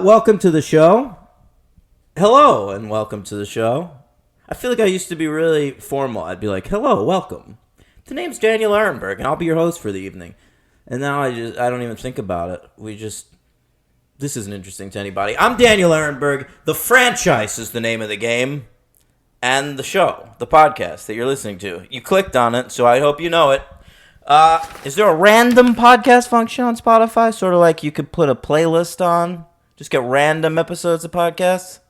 Welcome to the show. Hello, and welcome to the show. I feel like I used to be really formal. I'd be like, hello, welcome. The name's Daniel Ehrenberg, and I'll be your host for the evening. And now I don't even think about it. This isn't interesting to anybody. I'm Daniel Ehrenberg. The franchise is the name of the game. And the show, the podcast that you're listening to. You clicked on it, so I hope you know it. Is there a random podcast function on Spotify? Sort of like you could put a playlist on? Just get random episodes of podcasts?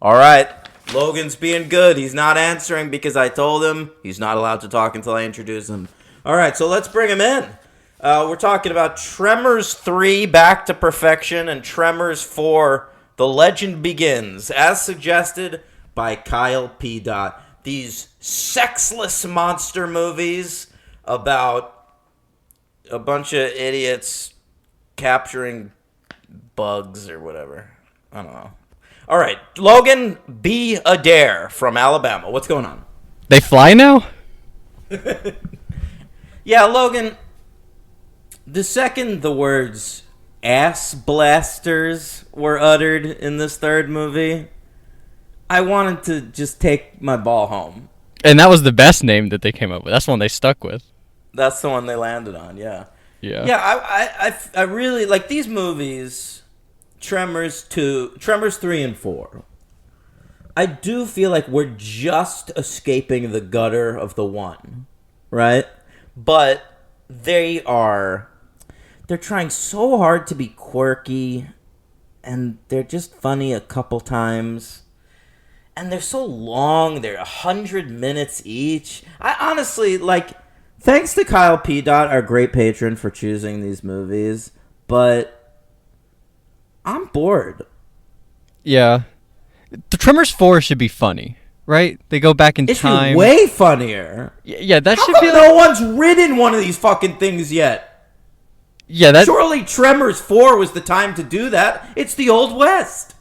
All right. Logan's being good. He's not answering because I told him he's not allowed to talk until I introduce him. All right, so let's bring him in. We're talking about Tremors 3, Back to Perfection, and Tremors 4, The Legend Begins, as suggested by Kyle P. These sexless monster movies about a bunch of idiots capturing bugs or whatever. I don't know. All right, Logan B. Adair from Alabama. What's going on? They fly now? Yeah, Logan, the second the words ass blasters were uttered in this third movie, I wanted to just take my ball home. And that was the best name that they came up with. That's the one they stuck with. That's the one they landed on, yeah. Yeah. Yeah, I really like these movies, Tremors 3 and 4. I do feel like we're just escaping the gutter of the one, right? But they're trying so hard to be quirky, and they're just funny a couple times. And they're so long. They're 100 minutes each. I honestly, thanks to Kyle P. our great patron, for choosing these movies. But I'm bored. Yeah. The Tremors 4 should be funny, right? They go back in time. It should be way funnier. Yeah, that How should come be no one's ridden one of these fucking things yet? Yeah, that... Surely Tremors 4 was the time to do that. It's the Old West.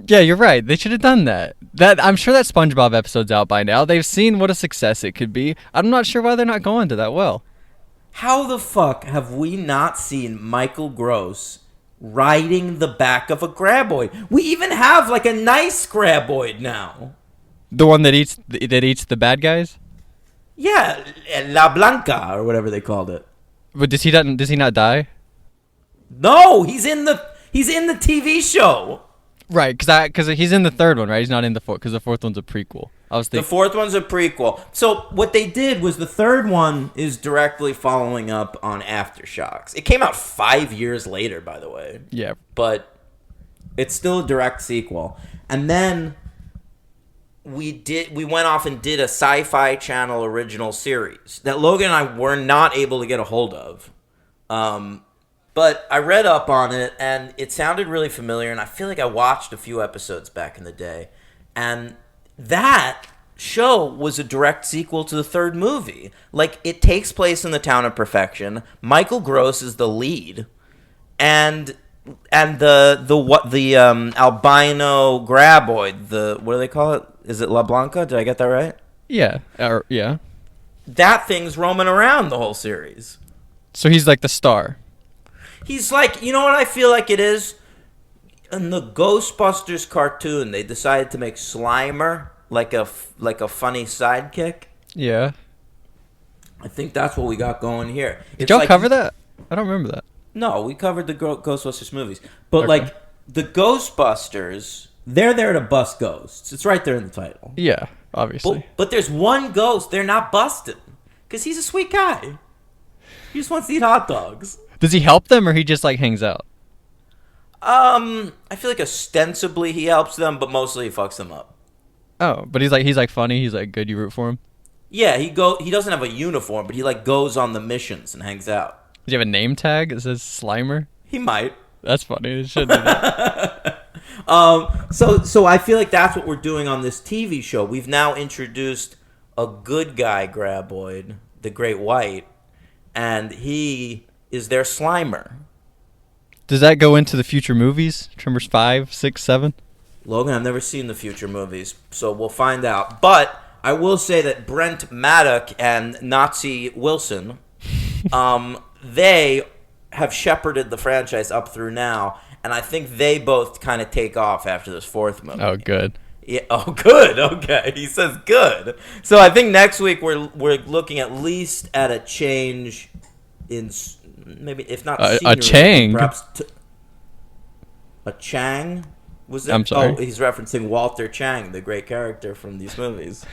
Yeah, you're right. They should have done that. I'm sure that SpongeBob episode's out by now. They've seen what a success it could be. I'm not sure why they're not going to that well. How the fuck have we not seen Michael Gross riding the back of a graboid? We even have a nice graboid now. The one that eats the bad guys? Yeah, La Blanca or whatever they called it. But does he not die? No, he's in the TV show. Right, because he's in the third one, right? He's not in the fourth, because the fourth one's a prequel. The fourth one's a prequel. So what they did was the third one is directly following up on Aftershocks. It came out 5 years later, by the way. Yeah. But it's still a direct sequel. And then we went off and did a Sci-Fi Channel original series that Logan and I were not able to get a hold of. But I read up on it, and it sounded really familiar, and I feel like I watched a few episodes back in the day. And that show was a direct sequel to the third movie. It takes place in the town of Perfection. Michael Gross is the lead. And the albino graboid, what do they call it? Is it La Blanca? Did I get that right? Yeah. Yeah. That thing's roaming around the whole series. So he's like the star. He's you know what I feel like it is? In the Ghostbusters cartoon, they decided to make Slimer like a funny sidekick. Yeah. I think that's what we got going here. Did y'all cover that? I don't remember that. No, we covered the Ghostbusters movies. But, okay. The Ghostbusters, they're there to bust ghosts. It's right there in the title. Yeah, obviously. But there's one ghost they're not busting. Because he's a sweet guy. He just wants to eat hot dogs. Does he help them, or he just hangs out? I feel like ostensibly he helps them, but mostly he fucks them up. Oh, but he's funny. He's good. You root for him. Yeah, he doesn't have a uniform, but he goes on the missions and hangs out. Does he have a name tag that says Slimer? He might. That's funny. It should do that. So I feel like that's what we're doing on this TV show. We've now introduced a good guy graboid, the Great White, and he is their Slimer. Does that go into the future movies? Tremors 5, 6, 7? Logan, I've never seen the future movies, so we'll find out. But I will say that Brent Maddock and Nazi Wilson, they have shepherded the franchise up through now, and I think they both kind of take off after this fourth movie. Oh, good. Yeah. Oh, good. Okay. He says good. So I think next week we're looking at least at a change in maybe if not a Chang. perhaps a Chang. Was it? I'm sorry. Oh, he's referencing Walter Chang, the great character from these movies.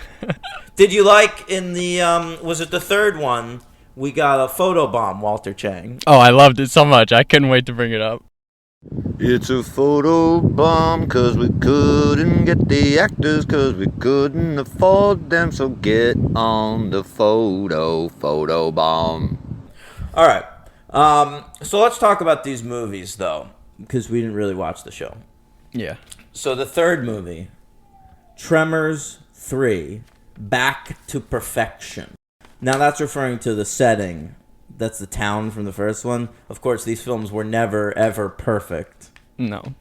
Did you like in the was it the third one? We got a photobomb, Walter Chang. Oh, I loved it so much. I couldn't wait to bring it up. It's a photo bomb, cause we couldn't get the actors, cause we couldn't afford them, so get on the photo bomb. All right. So let's talk about these movies, though, because we didn't really watch the show. Yeah. So the third movie, Tremors 3, Back to Perfection. Now that's referring to the setting. That's the town from the first one. Of course, these films were never, ever perfect. No.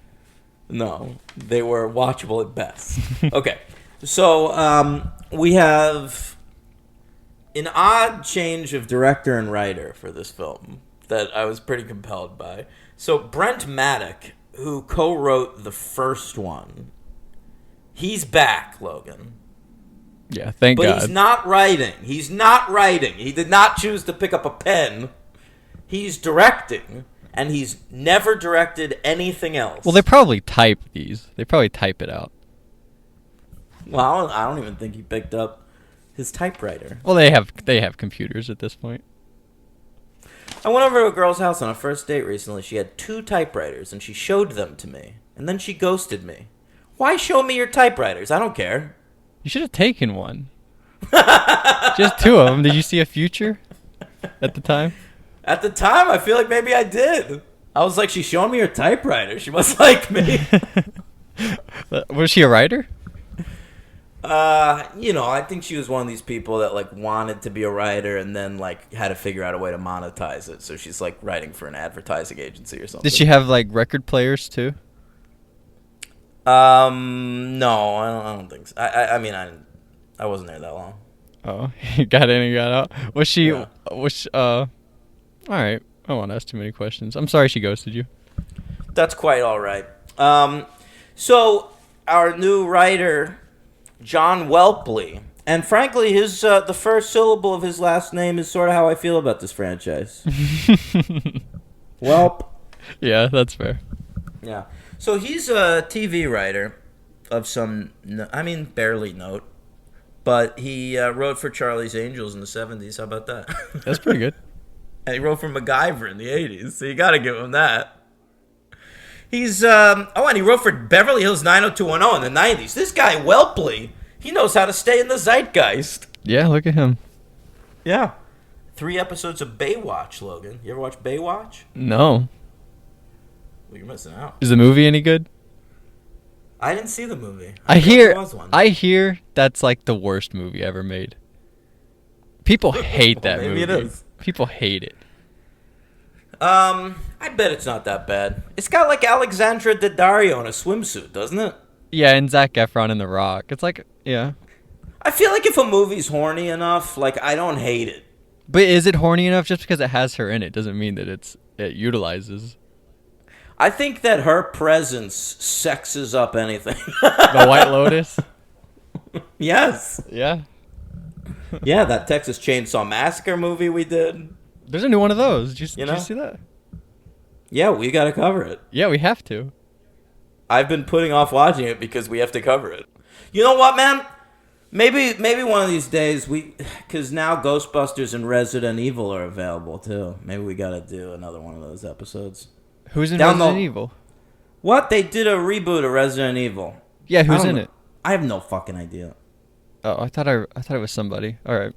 No, they were watchable at best. Okay, so we have an odd change of director and writer for this film that I was pretty compelled by. So Brent Maddock, who co-wrote the first one, he's back, Logan. Yeah, thank God. But he's not writing. He's not writing. He did not choose to pick up a pen. He's directing, and he's never directed anything else. Well, they probably type these. They probably type it out. Well, I don't even think he picked up his typewriter. Well, they have computers at this point. I went over to a girl's house on a first date recently. She had 2 typewriters, and she showed them to me. And then she ghosted me. Why show me your typewriters? I don't care. You should have taken one. Just 2 of them. Did you see a future at the time? At the time, I feel like maybe I did. I was like, she's showing me her typewriter. She must like me. Was she a writer? I think she was one of these people that like wanted to be a writer and then like had to figure out a way to monetize it. So she's like writing for an advertising agency or something. Did she have like record players too? No, I don't think so. I wasn't there that long. Oh, you got in and got out. Was she? Yeah. All right. I don't want to ask too many questions. I'm sorry she ghosted you. That's quite all right. So our new writer, John Welpley, and frankly, his the first syllable of his last name is sort of how I feel about this franchise. Welp. Yeah, that's fair. Yeah. So he's a TV writer of some, barely note, but he wrote for Charlie's Angels in the 70s. How about that? That's pretty good. And he wrote for MacGyver in the 80s, so you got to give him that. He's, and he wrote for Beverly Hills 90210 in the 90s. This guy, Welpley, he knows how to stay in the zeitgeist. Yeah, look at him. Yeah. 3 episodes of Baywatch, Logan. You ever watch Baywatch? No. Well, you're missing out. Is the movie any good? I didn't see the movie. I I hear that's like the worst movie ever made. People hate that maybe movie. It is. People hate it. I bet it's not that bad. It's got like Alexandra Daddario in a swimsuit, doesn't it? Yeah, and Zac Efron in The Rock. It's like, yeah. I feel like if a movie's horny enough, like I don't hate it. But is it horny enough? Just because it has her in it doesn't mean that it utilizes. I think that her presence sexes up anything. The White Lotus? Yes. Yeah. Yeah, that Texas Chainsaw Massacre movie we did. There's a new one of those. Did you know? see that? Yeah, we got to cover it. Yeah, we have to. I've been putting off watching it because we have to cover it. You know what, man? Maybe one of these days because now Ghostbusters and Resident Evil are available too. Maybe we got to do another one of those episodes. Who's in Resident Evil? What? They did a reboot of Resident Evil. Yeah, who's in it? I have no fucking idea. Oh, I thought it was somebody. All right.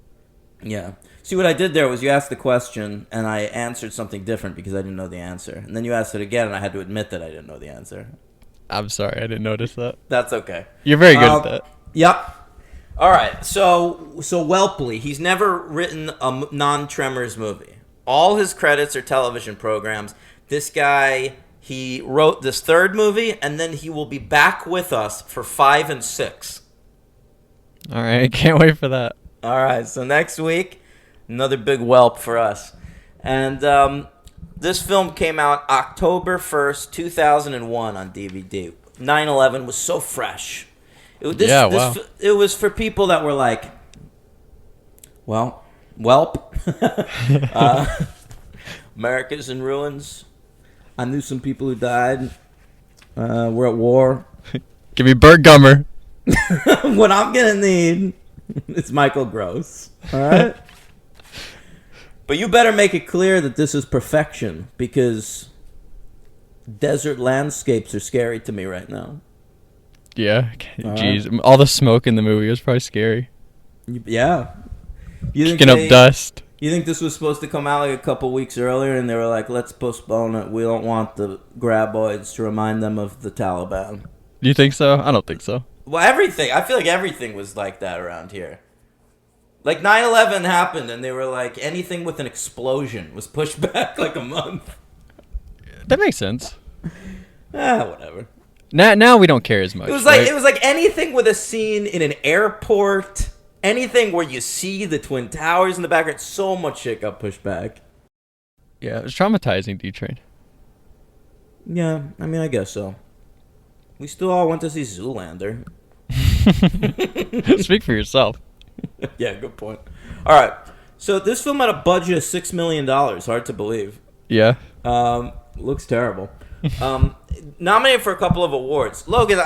Yeah. See, what I did there was you asked the question, and I answered something different because I didn't know the answer. And then you asked it again, and I had to admit that I didn't know the answer. I'm sorry, I didn't notice that. That's okay. You're very good at that. Yep. All right. So Welpley, he's never written a non-Tremors movie. All his credits are television programs. This guy, he wrote this third movie, and then he will be back with us for 5 and 6. All right, I can't wait for that. All right, so next week, another big whelp for us. And This film came out October 1st, 2001 on DVD. 9/11 was so fresh. Wow. It was for people that were like, well, welp. America's in ruins. I knew some people who died. We're at war. Give me Burt Gummer. What I'm going to need is Michael Gross. All right? But you better make it clear that this is perfection, because desert landscapes are scary to me right now. Yeah. Jeez. All the smoke in the movie was probably scary. Yeah. Kicking up dust. You think this was supposed to come out like a couple weeks earlier, and they were like, let's postpone it. We don't want the graboids to remind them of the Taliban. Do you think so? I don't think so. Well, everything. I feel like everything was like that around here. Like 9/11 happened, and they were like, anything with an explosion was pushed back like a month. That makes sense. Whatever. Now we don't care as much. It was like anything with a scene in an airport, anything where you see the Twin Towers in the background. So much shit got pushed back. Yeah, it was traumatizing, D-Train. Yeah, I mean, I guess so. We still all went to see Zoolander. Speak for yourself. Yeah, good point. All right, so this film had a budget of $6 million. Hard to believe. Yeah. Looks terrible. Nominated for a couple of awards. Logan,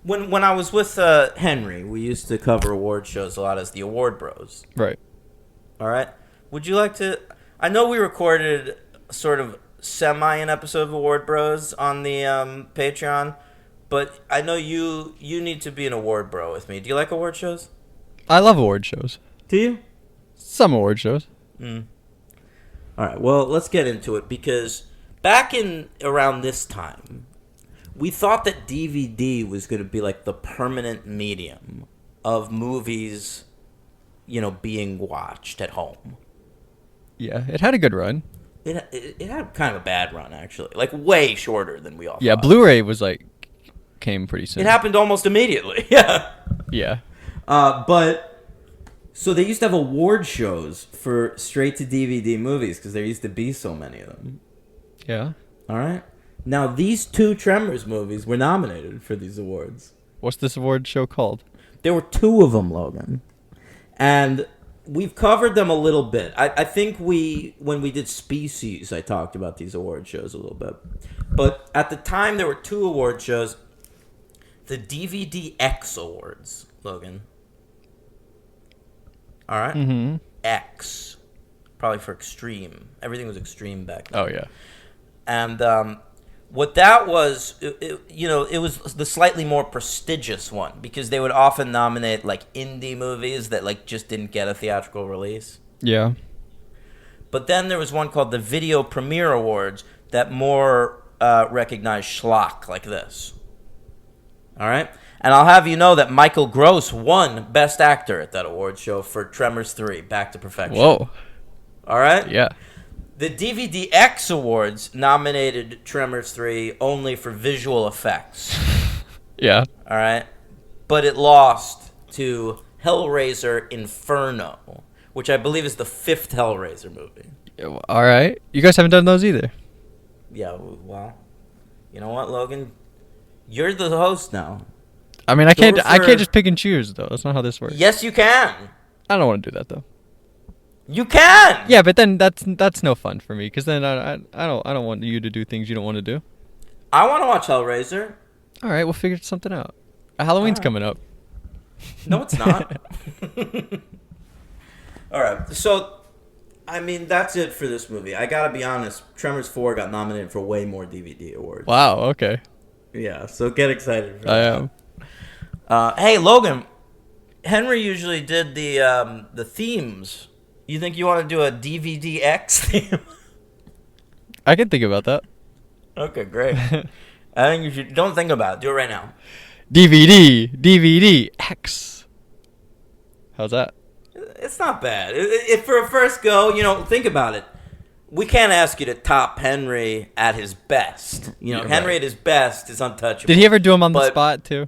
when I was with Henry, we used to cover award shows a lot as the Award Bros. Right. All right. Would you like to? I know we recorded sort of an episode of Award Bros on the Patreon, but I know you need to be an award bro with me. Do you like award shows? I love award shows. Do you? Some award shows. All right, well, let's get into it, because back in around this time, we thought that DVD was going to be like the permanent medium of movies, being watched at home. Yeah, it had a good run. It had kind of a bad run, actually. Like, way shorter than we all Yeah, thought. Blu-ray came pretty soon. It happened almost immediately. Yeah. Yeah. But so they used to have award shows for straight-to-DVD movies, because there used to be so many of them. Yeah. All right? Now, these two Tremors movies were nominated for these awards. What's this award show called? There were two of them, Logan. And we've covered them a little bit. I think when we did Species, I talked about these award shows a little bit. But at the time, there were two award shows. The DVD X Awards, Logan. All right? Mm-hmm. X. Probably for extreme. Everything was extreme back then. Oh, yeah. And what that was, it was the slightly more prestigious one, because they would often nominate like indie movies that like just didn't get a theatrical release. Yeah. But then there was one called the Video Premiere Awards that more recognized schlock like this. All right? And I'll have you know that Michael Gross won Best Actor at that award show for Tremors 3, Back to Perfection. Whoa. All right? Yeah. The DVD X Awards nominated Tremors 3 only for visual effects. Yeah. All right? But it lost to Hellraiser Inferno, which I believe is the fifth Hellraiser movie. All right. You guys haven't done those either. Yeah, well, you know what, Logan? You're the host now. I mean, I can't just pick and choose, though. That's not how this works. Yes, you can. I don't want to do that, though. You can. Yeah, but then that's no fun for me, because then I don't want you to do things you don't want to do. I want to watch Hellraiser. All right, we'll figure something out. Halloween's coming up. No, it's not. All right, so I mean, that's it for this movie. I gotta be honest. Tremors 4 got nominated for way more DVD awards. Wow. Okay. Yeah, so get excited for I that. am. Hey, Logan. Henry usually did the themes. You think you want to do a DVD X theme? I can think about that. Okay, great. I think you should. Don't think about it. Do it right now. DVD X. How's that? It's not bad. If for a first go, think about it. We can't ask you to top Henry at his best. Yeah, Henry right. at his best is untouchable. Did he ever do him on the But spot too?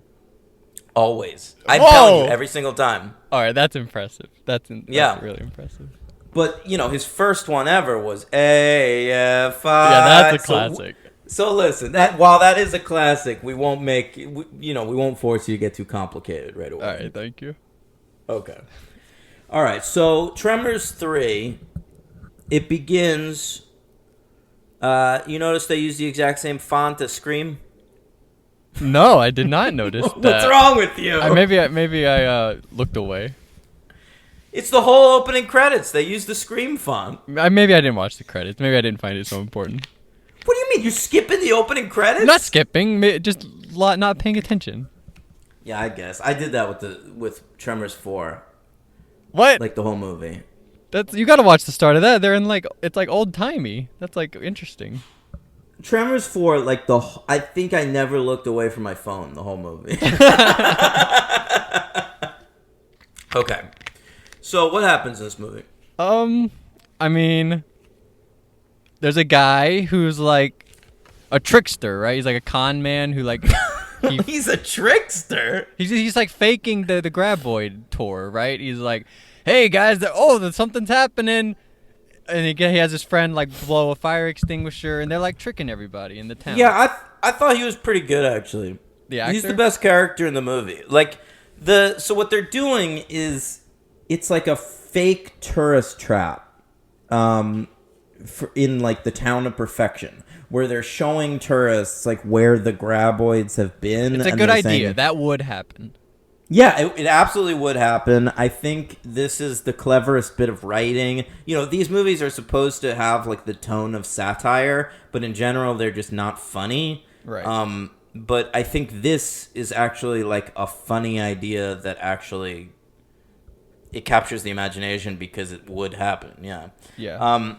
Always. I'm Whoa! telling you, every single time. All right, that's impressive. That's Yeah. really impressive. But his first one ever was AFI. Yeah, that's a classic. So listen, while that is a classic, we won't we won't force you to get too complicated right away. All right, thank you. Okay. All right. So Tremors 3, it begins. You notice they use the exact same font as Scream? No, I did not notice that. What's wrong with you? Maybe I looked away. It's the whole opening credits. They use the Scream font. Maybe I didn't watch the credits. Maybe I didn't find it so important. What do you mean? You're skipping the opening credits? Not skipping, just not paying attention. Yeah, I guess I did that with Tremors 4. What? Like the whole movie. You got to watch the start of that. They're in it's like old timey. That's like interesting. Tremors 4, I think I never looked away from my phone the whole movie. Okay. So what happens in this movie? I mean, there's a guy who's like a trickster, right? He's like a con man who like he's a trickster. He's like faking the Graboid tour, right? He's like, hey guys, there's something's happening, and he has his friend like blow a fire extinguisher, and they're like tricking everybody in the town. Yeah, I thought he was pretty good actually. The actor? He's the best character in the movie. So what they're doing is it's like a fake tourist trap, in like the town of Perfection, where they're showing tourists like where the Graboids have been. It's a good idea. That would happen. Yeah, it absolutely would happen. I think this is the cleverest bit of writing. These movies are supposed to have like the tone of satire, but in general, they're just not funny. Right. But I think this is actually like a funny idea that actually it captures the imagination because it would happen. Yeah. Yeah.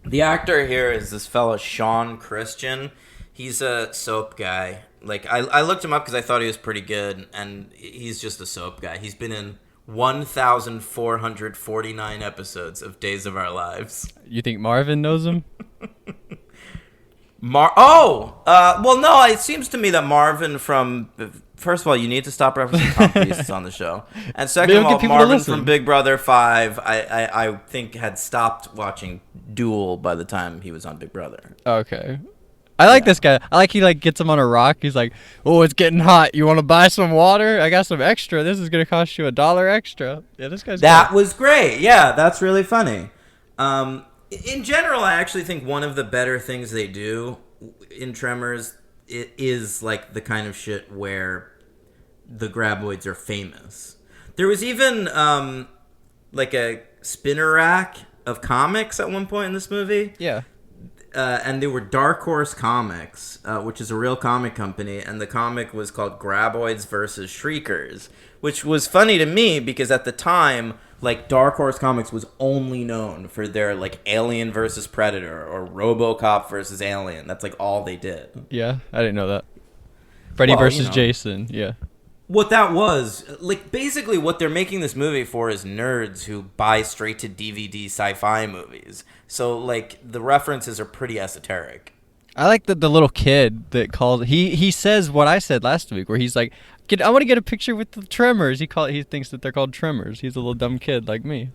The actor here is this fella Sean Christian. He's a soap guy. Like I looked him up because I thought he was pretty good, and he's just a soap guy. He's been in 1,449 episodes of Days of Our Lives. You think Marvin knows him? Well, no, it seems to me that Marvin from... First of all, you need to stop referencing Tom Cruise on the show. And second of all, Marvin from Big Brother 5, I think had stopped watching Duel by the time he was on Big Brother. Okay. I like this guy. I like he like gets him on a rock. He's like, "Oh, it's getting hot. You want to buy some water? I got some extra. This is gonna cost you $1 extra." Yeah, this guy's. That was great. Yeah, that's really funny. In general, I actually think one of the better things they do in Tremors is like the kind of shit where the Graboids are famous. There was even like a spinner rack of comics at one point in this movie. Yeah. And they were Dark Horse Comics, which is a real comic company, and the comic was called Graboids versus Shriekers, which was funny to me because at the time, like, Dark Horse Comics was only known for their, like, Alien versus Predator or RoboCop versus Alien. That's, like, all they did. Yeah, I didn't know that. Freddy versus Jason, yeah. What that was, like, basically what they're making this movie for is nerds who buy straight-to-DVD sci-fi movies. So, like, the references are pretty esoteric. I like the little kid that called. He says what I said last week, where he's like, I want to get a picture with the Tremors. He thinks that they're called Tremors. He's a little dumb kid like me.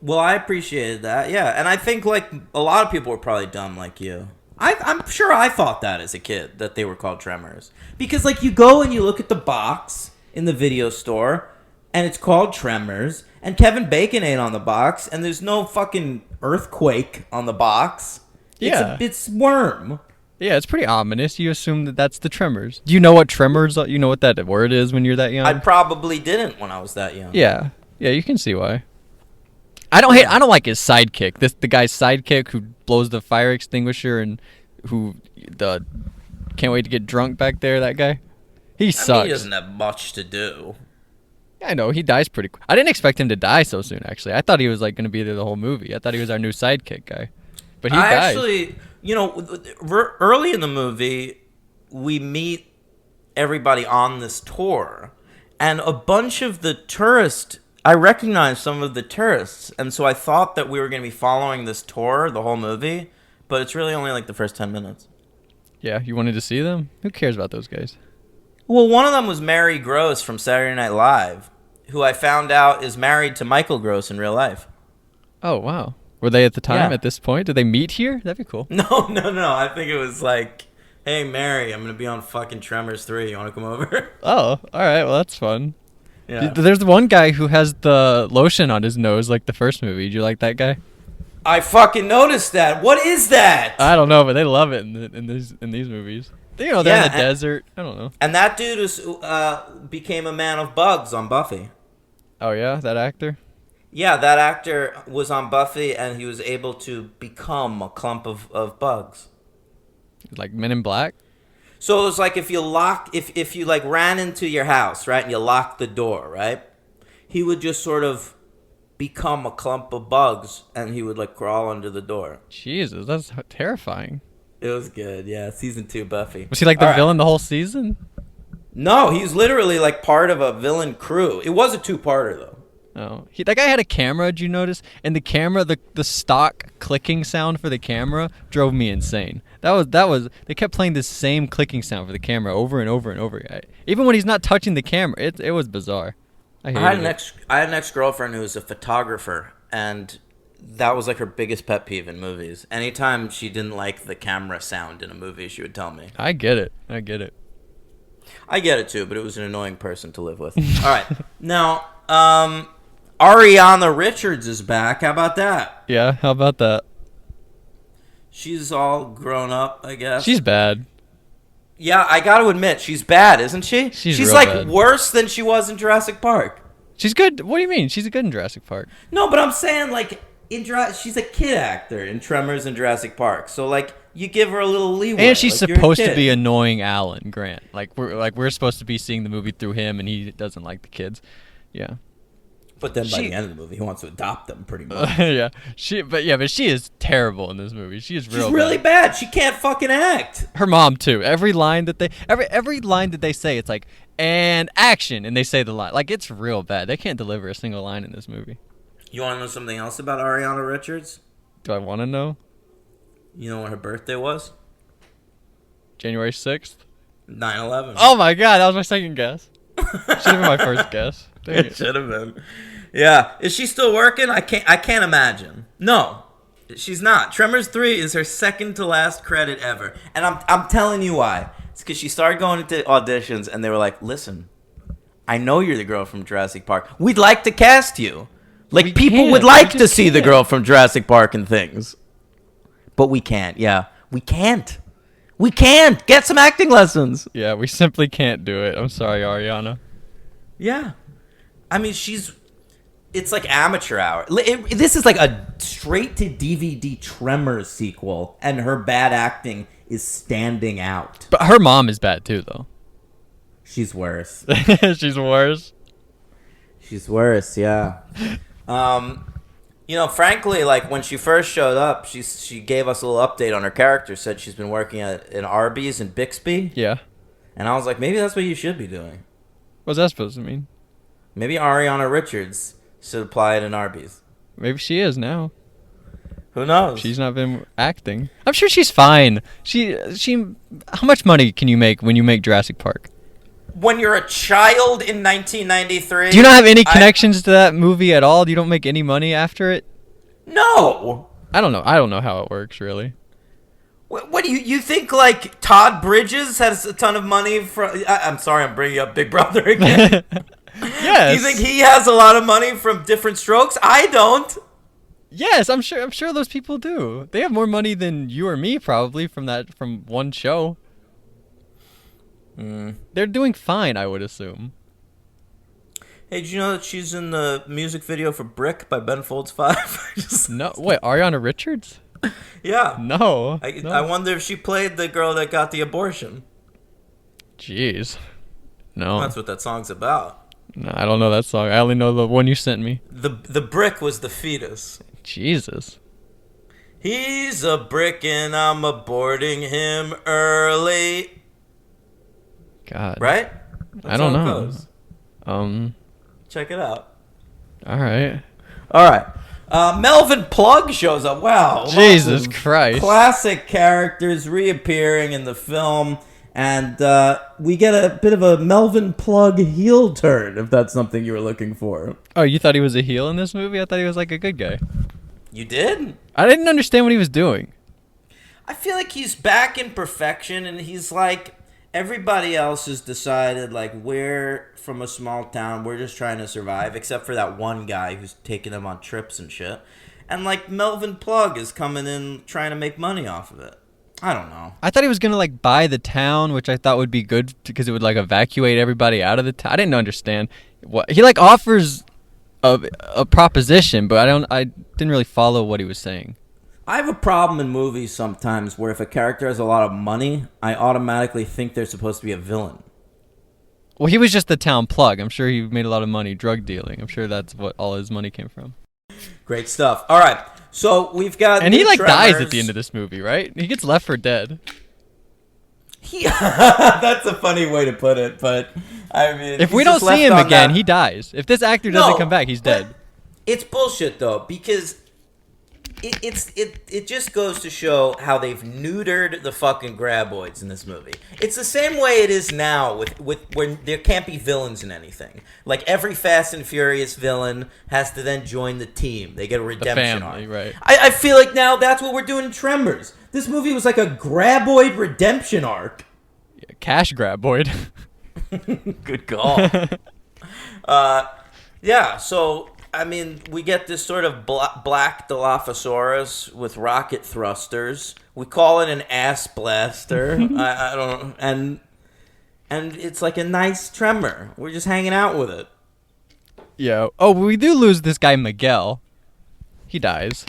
Well, I appreciated that, yeah. And I think, like, a lot of people were probably dumb like you. I'm sure I thought that as a kid, that they were called Tremors. Because, like, you go and you look at the box in the video store, and it's called Tremors, and Kevin Bacon ain't on the box, and there's no fucking earthquake on the box. Yeah. It's Worm. Yeah, it's pretty ominous. You assume that that's the Tremors. Do you know what Tremors? You know what that word is when you're that young? I probably didn't when I was that young. Yeah, you can see why. I don't like his sidekick. The guy's sidekick who blows the fire extinguisher and can't wait to get drunk back there. That guy, he sucks. He doesn't have much to do. Yeah, I know he dies pretty quick. I didn't expect him to die so soon. Actually, I thought he was like going to be there the whole movie. I thought he was our new sidekick guy, but he died. Actually, early in the movie, we meet everybody on this tour, and a bunch of the tourists. I recognized some of the tourists, and so I thought that we were going to be following this tour the whole movie, but it's really only like the first 10 minutes. Yeah, you wanted to see them? Who cares about those guys? Well, one of them was Mary Gross from Saturday Night Live, who I found out is married to Michael Gross in real life. Oh wow. Were they at the time Yeah. at this point? Did they meet here? That'd be cool. No, no, no. I think it was like, hey, Mary, I'm going to be on fucking Tremors 3. You want to come over? Oh, all right. Well, that's fun. Yeah. There's the one guy who has the lotion on his nose like the first movie. Did you like that guy? I fucking noticed that. What is that? I don't know, but they love it in these movies. They're in the Yeah, desert. I don't know. And that dude became a man of bugs on Buffy. Oh yeah, that actor. Yeah, that actor was on Buffy, and he was able to become a clump of bugs. Like Men in Black. So it was like if you like ran into your house, right, and you locked the door, right, he would just sort of become a clump of bugs, and he would like crawl under the door. Jesus, that's terrifying. It was good, yeah. Season 2 Buffy. Was he like the All right. villain the whole season? No, he's literally like part of a villain crew. It was a 2-parter though. Oh, that guy had a camera. Did you notice? And the camera, the stock clicking sound for the camera drove me insane. That was. They kept playing the same clicking sound for the camera over and over and over. Even when he's not touching the camera, it was bizarre. I had an ex-girlfriend who was a photographer, and that was like her biggest pet peeve in movies. Anytime she didn't like the camera sound in a movie, she would tell me. I get it. I get it too, but it was an annoying person to live with. All right, now Ariana Richards is back. How about that? Yeah, how about that? She's all grown up, I guess. She's bad. Yeah, I got to admit, she's bad, isn't she? She's She's real like bad. worse than she was in Jurassic Park. She's good. What do you mean? She's good in Jurassic Park. No, but I'm saying like she's a kid actor in Tremors and Jurassic Park. So like you give her a little leeway. And she's like, you're a supposed to kid. be annoying Alan Grant. We're supposed to be seeing the movie through him, and he doesn't like the kids. Yeah. But then by She- the end of the movie, he wants to adopt them pretty much. Yeah. But she is terrible in this movie. She is She's really bad. She can't fucking act. Her mom too. Every line that they say, it's like and action, and they say the line. Like it's real bad. They can't deliver a single line in this movie. You want to know something else about Ariana Richards? Do I want to know? You know when her birthday was? January 6th. 9/11. Oh my god, that was my second guess. Should have been my first guess. Dang It it. should have been. Yeah. Is she still working? I can't imagine. No. She's not. Tremors 3 is her second to last credit ever. And I'm telling you why. It's because she started going into auditions and they were like, listen, I know you're the girl from Jurassic Park. We'd like to cast you. Like, We people can't. would We like to just see the can't. girl from Jurassic Park and things. But we can't. Yeah. We can't. We can't. Get some acting lessons. Yeah, we simply can't do it. I'm sorry, Ariana. Yeah. I mean, it's like amateur hour. This is like a straight to DVD Tremors sequel, and her bad acting is standing out. But her mom is bad too, though. She's worse. She's worse. She's worse, yeah. Frankly, like when she first showed up, she gave us a little update on her character. Said she's been working at an Arby's in Bixby, Yeah. and I was like, maybe that's what you should be doing. What's that supposed to mean? Maybe Ariana Richards should apply at an Arby's. Maybe she is now. Who knows? She's not been acting. I'm sure she's fine. She. How much money can you make when you make Jurassic Park? When you're a child in 1993. Do you not have any connections to that movie at all? You don't make any money after it? No. I don't know. I don't know how it works really. What do you think? Like Todd Bridges has a ton of money from? I'm sorry, I'm bringing up Big Brother again. Yes. Do you think he has a lot of money from Different Strokes? I don't. Yes, I'm sure those people do. They have more money than you or me probably from one show. They're doing fine, I would assume. Hey, did you know that she's in the music video for Brick by Ben Folds 5? No, wait, Ariana Richards? Yeah. No. I wonder if she played the girl that got the abortion. Jeez. No. That's what that song's about. No, I don't know that song. I only know the one you sent me. The brick was the fetus. Jesus. He's a brick and I'm aborting him early. God. Right? I don't how it know. goes. Check it out. All right. All right. Melvin Plug shows up. Wow. Jesus lots of Christ. Classic characters reappearing in the film. And we get a bit of a Melvin Plug heel turn, if that's something you were looking for. Oh, you thought he was a heel in this movie? I thought he was like a good guy. You did? I didn't understand what he was doing. I feel like he's back in perfection, and he's like, everybody else has decided, like, we're from a small town, we're just trying to survive, except for that one guy who's taking them on trips and shit. And, like, Melvin Plug is coming in trying to make money off of it. I don't know. I thought he was going to, like, buy the town, which I thought would be good because it would, like, evacuate everybody out of the town. I didn't understand. What he, like, offers a proposition, but I didn't really follow what he was saying. I have a problem in movies sometimes where if a character has a lot of money, I automatically think they're supposed to be a villain. Well, he was just the town plug. I'm sure he made a lot of money drug dealing. I'm sure that's what all his money came from. Great stuff. All right, so we've got... And he, like, Tremors. dies at the end of this movie, right? He gets left for dead. That's a funny way to put it, but I mean... If we don't see him again, he dies. If this actor doesn't come back, he's dead. It's bullshit, though, because... It just goes to show how they've neutered the fucking graboids in this movie. It's the same way it is now with when there can't be villains in anything. Like every Fast and Furious villain has to then join the team. They get a redemption arc. Right. I feel like now that's what we're doing in Tremors. This movie was like a graboid redemption arc. Yeah, cash graboid. Good call. Yeah, so... I mean, we get this sort of black Dilophosaurus with rocket thrusters. We call it an ass blaster. I don't, and it's like a nice tremor. We're just hanging out with it. Yeah. Oh, we do lose this guy Miguel. He dies.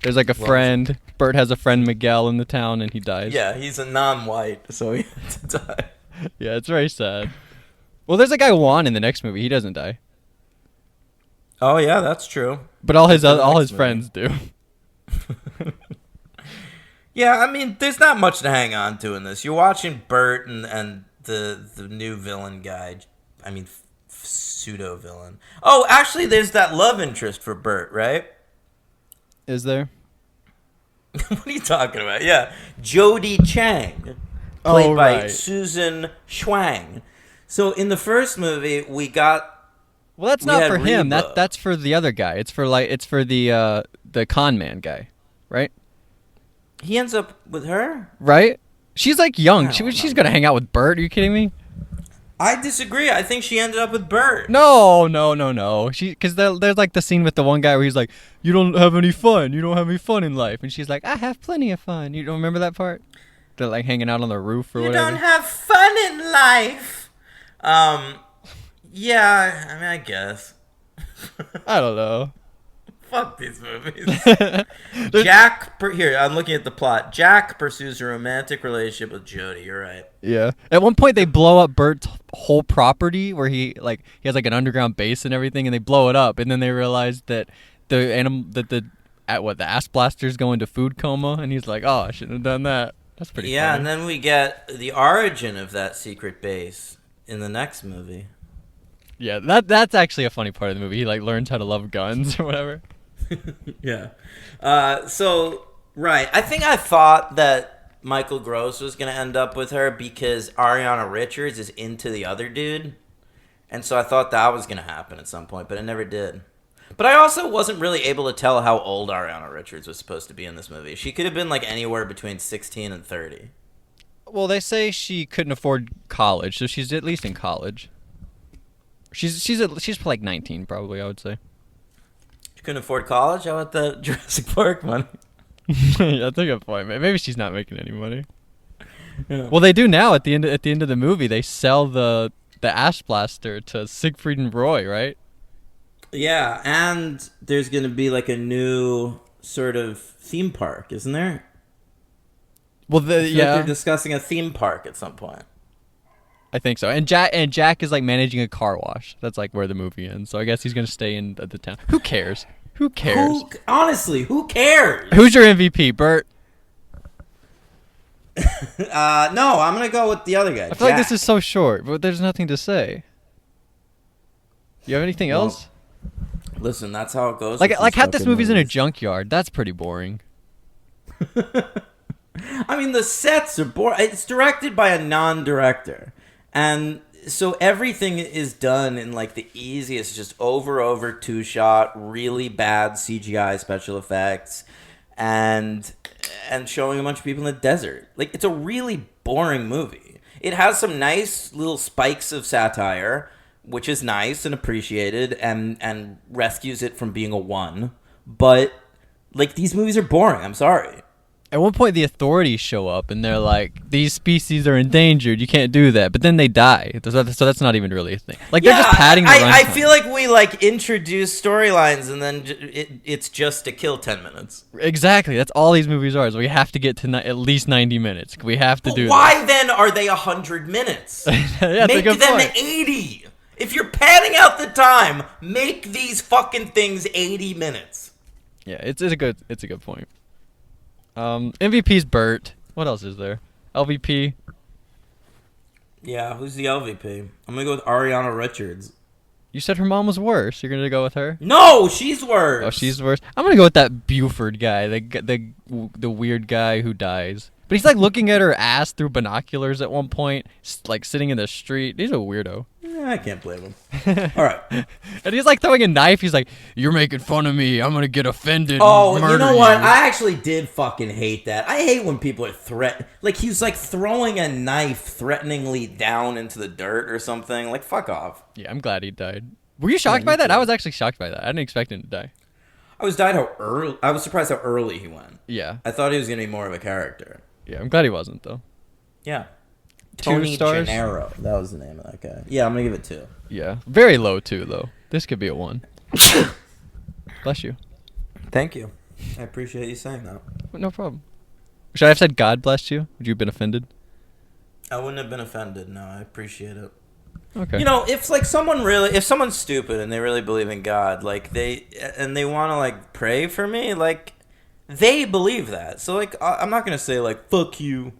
There's like a friend. Bert has a friend Miguel in the town, and he dies. Yeah, he's a non-white, so he had to die. Yeah, it's very sad. Well, there's a guy Juan in the next movie. He doesn't die. Oh yeah, that's true. But all his friends do. Yeah, I mean, there's not much to hang on to in this. You're watching Bert and the new villain guy. I mean, pseudo villain. Oh, actually, there's that love interest for Bert, right? Is there? What are you talking about? Yeah, Jodie Chang, played by Susan Schwang. So in the first movie, we got. Well, that's not for him. Reba. That's for the other guy. It's for the con man guy, right? He ends up with her, right? She's like young. She's gonna hang out with Bert. Are you kidding me? I disagree. I think she ended up with Bert. No. Because there's like the scene with the one guy where he's like, "You don't have any fun. You don't have any fun in life," and she's like, "I have plenty of fun." You don't remember that part? They're like hanging out on the roof or whatever. You don't have fun in life. Yeah, I mean, I guess. I don't know. Fuck these movies. Here, I'm looking at the plot. Jack pursues a romantic relationship with Jodie. You're right. Yeah. At one point, they blow up Bert's whole property where he has like an underground base and everything, and they blow it up, and then they realize that the ass blaster's go into food coma, and he's like, "Oh, I shouldn't have done that." That's pretty. Yeah, funny. And then we get the origin of that secret base in the next movie. Yeah, that's actually a funny part of the movie. He like learns how to love guns or whatever. Yeah. Right. I think I thought that Michael Gross was going to end up with her because Ariana Richards is into the other dude. And so I thought that was going to happen at some point, but it never did. But I also wasn't really able to tell how old Ariana Richards was supposed to be in this movie. She could have been like anywhere between 16 and 30. Well, they say she couldn't afford college, so she's at least in college. She's like 19 probably, I would say. She couldn't afford college? How about the Jurassic Park money? Yeah, that's a good point. Maybe she's not making any money. Yeah. Well, they do now at the end of the movie. They sell the ass blaster to Siegfried and Roy, right? Yeah, and there's going to be like a new sort of theme park, isn't there? Well, they're discussing a theme park at some point. I think so. And Jack is like managing a car wash. That's like where the movie ends. So I guess he's gonna stay in the town. Who cares? Honestly, who cares? Who's your MVP, Bert? No, I'm gonna go with the other guy. I feel like this is so short, but there's nothing to say. You have anything else? Listen, that's how it goes. Like half this movie's in a junkyard. That's pretty boring. I mean, the sets are boring. It's directed by a non-director. And so everything is done in like the easiest, just over 2-shot, really bad CGI special effects, and showing a bunch of people in the desert. Like, it's a really boring movie. It has some nice little spikes of satire, which is nice and appreciated, and rescues it from being a 1. But like, these movies are boring. I'm sorry. At one point, the authorities show up and they're like, "These species are endangered. You can't do that." But then they die, so that's not even really a thing. Like, they're just padding the I runtime. feel like we like introduce storylines and then it's just to kill 10 minutes. Exactly. That's all these movies are. Is we have to get to at least 90 minutes. We have to do. Why then are they 100 minutes? Yeah, Make them 80. If you're padding out the time, make these fucking things 80 minutes. Yeah, it's a good point. MVP's Bert. What else is there? LVP. Yeah, who's the LVP? I'm gonna go with Ariana Richards. You said her mom was worse. You're gonna go with her? No, she's worse. Oh, she's worse. I'm gonna go with that Buford guy, the weird guy who dies. But he's like looking at her ass through binoculars at one point, like sitting in the street. He's a weirdo. I can't blame him. All right. And he's like throwing a knife. He's like, "You're making fun of me. I'm gonna get offended." Oh, and you know murder what? I actually did fucking hate that. I hate when people are like he's like throwing a knife threateningly down into the dirt or something. Like, fuck off. Yeah, I'm glad he died. Were you shocked by that? I was actually shocked by that. I didn't expect him to die. I was surprised how early he went. Yeah. I thought he was gonna be more of a character. Yeah, I'm glad he wasn't though. Yeah. 2 Tony stars? Gennaro. That was the name of that guy. Yeah, I'm gonna give it 2. Yeah, very low too though. This could be a 1. Bless you. Thank you. I appreciate you saying that. No problem. Should I have said God bless you? Would you have been offended? I wouldn't have been offended. No, I appreciate it. Okay. You know, if someone's stupid and they really believe in God, like they want to like pray for me, like they believe that. So like I'm not gonna say like fuck you.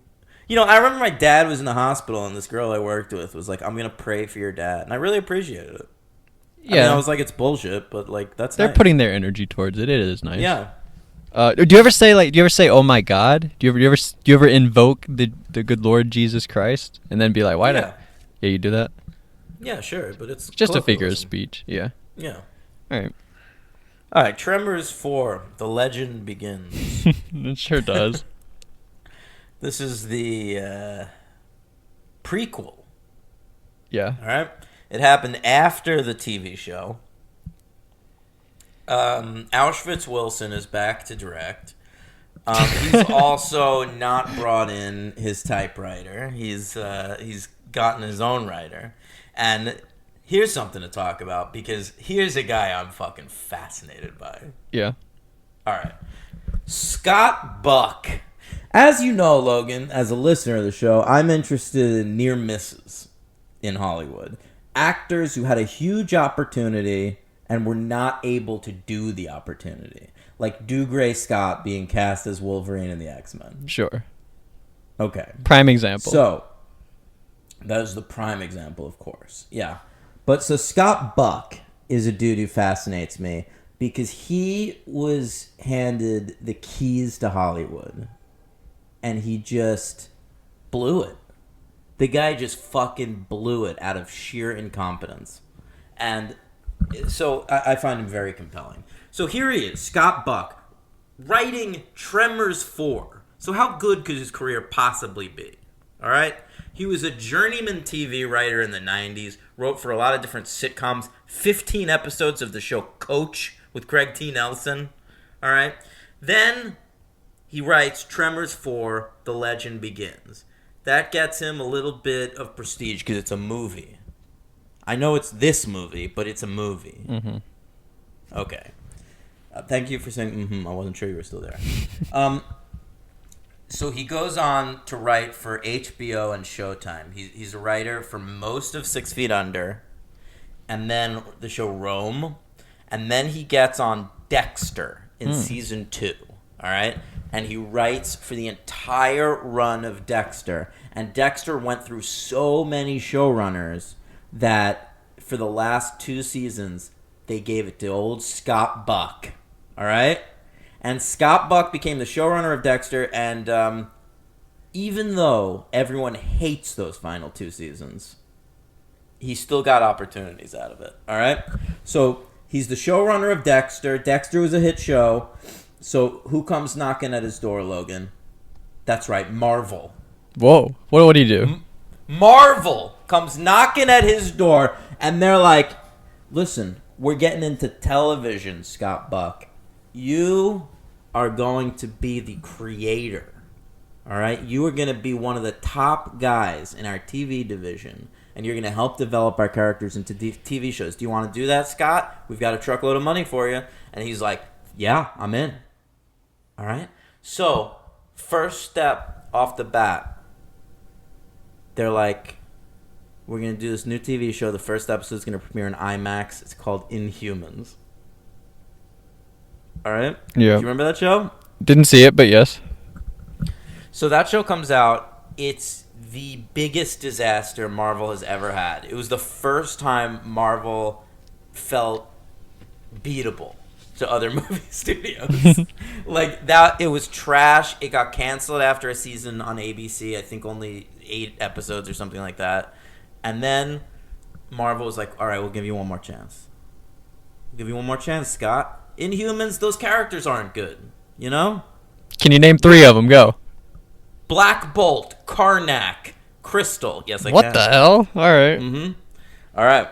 You know, I remember my dad was in the hospital and this girl I worked with was like, "I'm gonna pray for your dad," and I really appreciated it. Yeah. I mean, I was like, it's bullshit, but like They're nice. putting their energy towards it. It is nice. Yeah. Do you ever say "Oh my God"? Do you ever invoke the good Lord Jesus Christ and then be like, "Why not?" Yeah, you do that. Yeah, sure, but it's Just a figure of colloquialism. speech. Yeah. Yeah. All right. All right, Tremors 4, The Legend Begins. It sure does. This is the prequel. Yeah. All right? It happened after the TV show. Auschwitz Wilson is back to direct. He's also not brought in his typewriter. He's gotten his own writer. And here's something to talk about, because here's a guy I'm fucking fascinated by. Yeah. All right. Scott Buck. As you know, Logan, as a listener of the show, I'm interested in near misses in Hollywood. Actors who had a huge opportunity and were not able to do the opportunity. Like Dougray Scott being cast as Wolverine in the X-Men. Sure. Okay. Prime example. So, that is the prime example, of course. Yeah. But so Scott Buck is a dude who fascinates me because he was handed the keys to Hollywood and he just blew it. The guy just fucking blew it out of sheer incompetence. And so I find him very compelling. So here he is, Scott Buck, writing Tremors 4. So how good could his career possibly be? All right? He was a journeyman TV writer in the 90s, wrote for a lot of different sitcoms, 15 episodes of the show Coach with Craig T. Nelson. All right? Then he writes Tremors 4, The Legend Begins. That gets him a little bit of prestige because it's a movie. I know it's this movie, but it's a movie. Mm-hmm. Okay. Thank you for saying mm-hmm. I wasn't sure you were still there. So he goes on to write for HBO and Showtime. He's a writer for most of 6 Feet Under, and then the show Rome, and then he gets on Dexter in season 2. All right? And he writes for the entire run of Dexter. And Dexter went through so many showrunners that for the last 2 seasons, they gave it to old Scott Buck. All right? And Scott Buck became the showrunner of Dexter, and even though everyone hates those final 2 seasons, he still got opportunities out of it. All right? So he's the showrunner of Dexter. Dexter was a hit show. So who comes knocking at his door, Logan? That's right, Marvel. Whoa. What did he do? Marvel comes knocking at his door, and they're like, listen, we're getting into television, Scott Buck. You are going to be the creator. All right? You are going to be one of the top guys in our TV division, and you're going to help develop our characters into TV shows. Do you want to do that, Scott? We've got a truckload of money for you. And he's like, yeah, I'm in. All right? So, first step off the bat, they're like, we're going to do this new TV show. The first episode is going to premiere in IMAX. It's called Inhumans. All right? Yeah. Do you remember that show? Didn't see it, but yes. So that show comes out. It's the biggest disaster Marvel has ever had. It was the first time Marvel felt beatable to other movie studios. Like that, it was trash. It got canceled after a season on ABC. I think only 8 episodes or something like that. And then Marvel was like, all right, we'll give you one more chance. We'll give you one more chance, Scott. Inhumans, those characters aren't good. You know? Can you name 3 of them? Go. Black Bolt, Karnak, Crystal. Yes, I can. What the hell? All right. Mm-hmm. All right.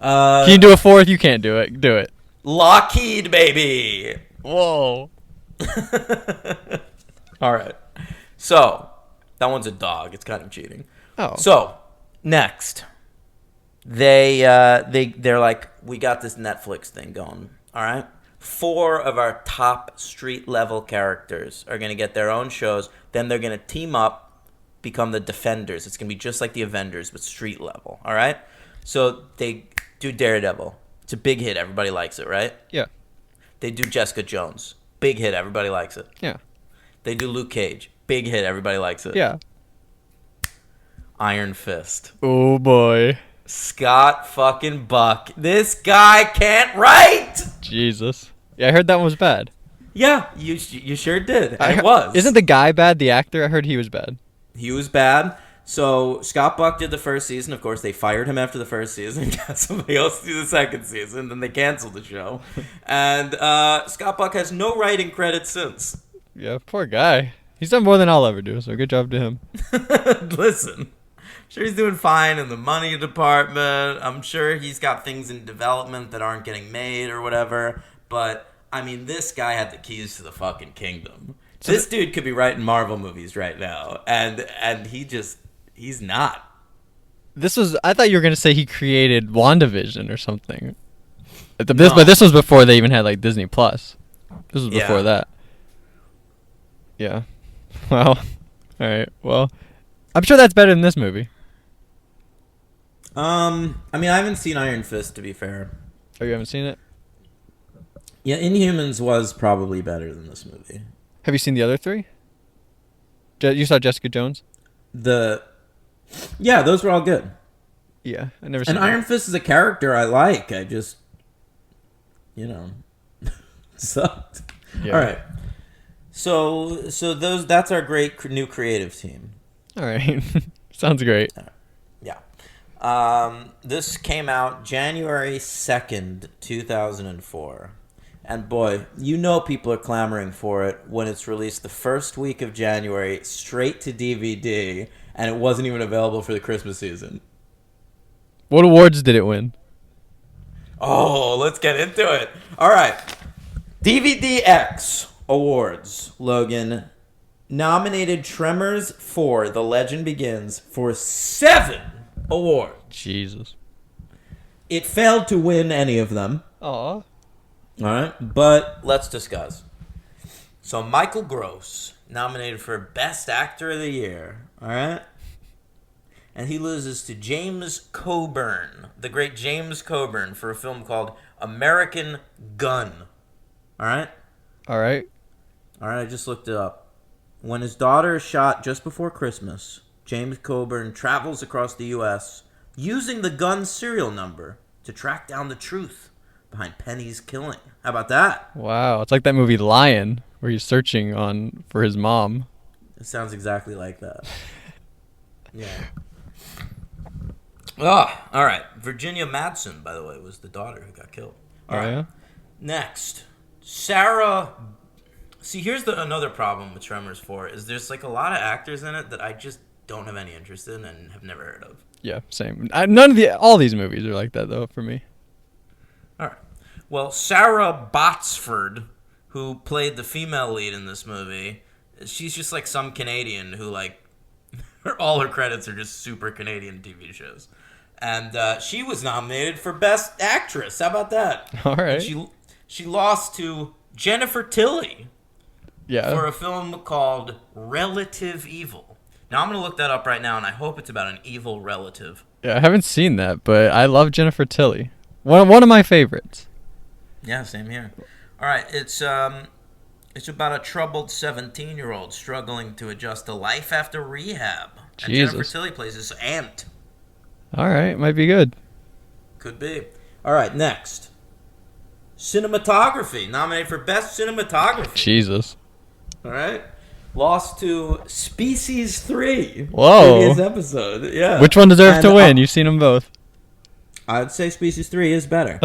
Can you do a 4th? You can't do it. Do it. Lockheed, baby. Whoa. All right. So, that one's a dog. It's kind of cheating. Oh. So, next. They're like, we got this Netflix thing going. All right? 4 of our top street level characters are going to get their own shows. Then they're going to team up, become the Defenders. It's going to be just like the Avengers, but street level. All right? So they do Daredevil. It's a big hit. Everybody likes it, right? Yeah. They do Jessica Jones. Big hit. Everybody likes it. Yeah. They do Luke Cage. Big hit. Everybody likes it. Yeah. Iron Fist. Oh boy. Scott fucking Buck. This guy can't write. Jesus. Yeah, I heard that one was bad. Yeah, you sure did. And it was. Isn't the guy bad? The actor? I heard he was bad. He was bad. So Scott Buck did the first season. Of course, they fired him after the first season. Got somebody else to do the second season. Then they canceled the show. And Scott Buck has no writing credit since. Yeah, poor guy. He's done more than I'll ever do, so good job to him. Listen, I'm sure he's doing fine in the money department. I'm sure he's got things in development that aren't getting made or whatever. But, I mean, this guy had the keys to the fucking kingdom. So this dude could be writing Marvel movies right now. And he's not. I thought you were going to say he created WandaVision or something. No. But this was before they even had, like, Disney Plus. This was before that. Yeah. Well, all right. Well, I'm sure that's better than this movie. I mean, I haven't seen Iron Fist, to be fair. Oh, you haven't seen it? Yeah, Inhumans was probably better than this movie. Have you seen the other 3? You saw Jessica Jones? Yeah, those were all good. Yeah, I never seen And Iron Fist is a character I like. I just, sucked. Yeah. All right. So that's our great new creative team. All right. Sounds great. Yeah. This came out January 2nd, 2004. And boy, people are clamoring for it when it's released the first week of January, straight to DVD, and it wasn't even available for the Christmas season. What awards did it win? Oh, let's get into it. All right. DVD X Awards, Logan. Nominated Tremors 4, The Legend Begins, for 7 awards. Jesus. It failed to win any of them. Aw. All right, but let's discuss. So Michael Gross, nominated for Best Actor of the Year. All right? And he loses to James Coburn, the great James Coburn, for a film called American Gun. All right? All right. All right, I just looked it up. When his daughter is shot just before Christmas, James Coburn travels across the U.S. using the gun serial number to track down the truth behind Penny's killing. How about that? Wow. It's like that movie Lion, where he's searching for his mom. It sounds exactly like that. Yeah. Ah, all right. Virginia Madsen, by the way, was the daughter who got killed. All right. Yeah. Next, Sarah. See, here's another problem with Tremors 4 is there's like a lot of actors in it that I just don't have any interest in and have never heard of. Yeah, same. All these movies are like that though for me. All right. Well, Sarah Botsford, who played the female lead in this movie, she's just like some Canadian who like all her credits are just super Canadian TV shows. And she was nominated for Best Actress. How about that? All right. And she lost to Jennifer Tilly Yeah. for a film called Relative Evil. Now, I'm going to look that up right now, and I hope it's about an evil relative. Yeah, I haven't seen that, but I love Jennifer Tilly. One of my favorites. Yeah, same here. All right, it's about a troubled 17-year-old struggling to adjust to life after rehab. And Jesus. Jennifer Tilly plays this aunt. All right, might be good. Could be. All right, next. Cinematography. Nominated for Best Cinematography. Jesus. All right. Lost to Species 3. Whoa. Previous episode. Yeah. Which one deserved And, to win? You've seen them both. I'd say Species 3 is better.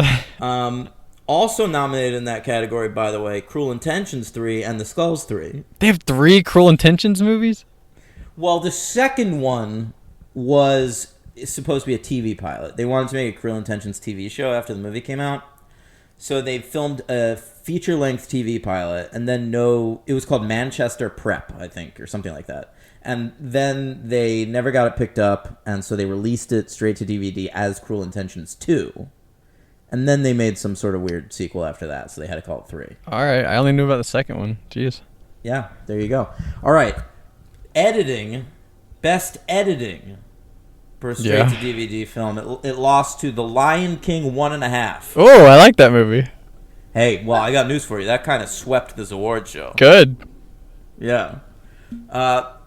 Also nominated in that category, by the way, Cruel Intentions 3 and The Skulls 3. They have 3 Cruel Intentions movies? Well, the second one was supposed to be a TV pilot. They wanted to make a Cruel Intentions TV show after the movie came out. So they filmed a feature-length TV pilot, and then it was called Manchester Prep, I think, or something like that. And then they never got it picked up, and so they released it straight to DVD as Cruel Intentions 2. And then they made some sort of weird sequel after that, so they had to call it 3. All right, I only knew about the second one. Jeez. Yeah, there you go. All right. Editing. Best editing for a straight-to-DVD film. It lost to The Lion King 1.5. Oh, I like that movie. Hey, well, I got news for you. That kind of swept this award show. Good. Yeah.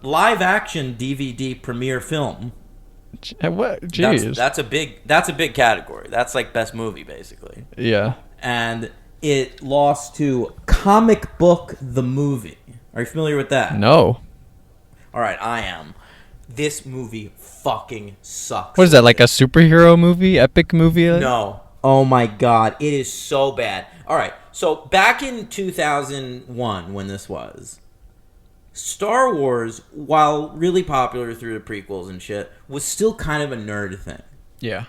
Live-action DVD premiere film. What? Jeez. That's a big category. That's like best movie, basically. Yeah. And it lost to Comic Book the Movie. Are you familiar with that? No. All right, I am. This movie fucking sucks. What is that, like a superhero movie? Epic movie? No. Oh my god, it is so bad. All right, so back in 2001 when this was, Star Wars, while really popular through the prequels and shit, was still kind of a nerd thing. Yeah.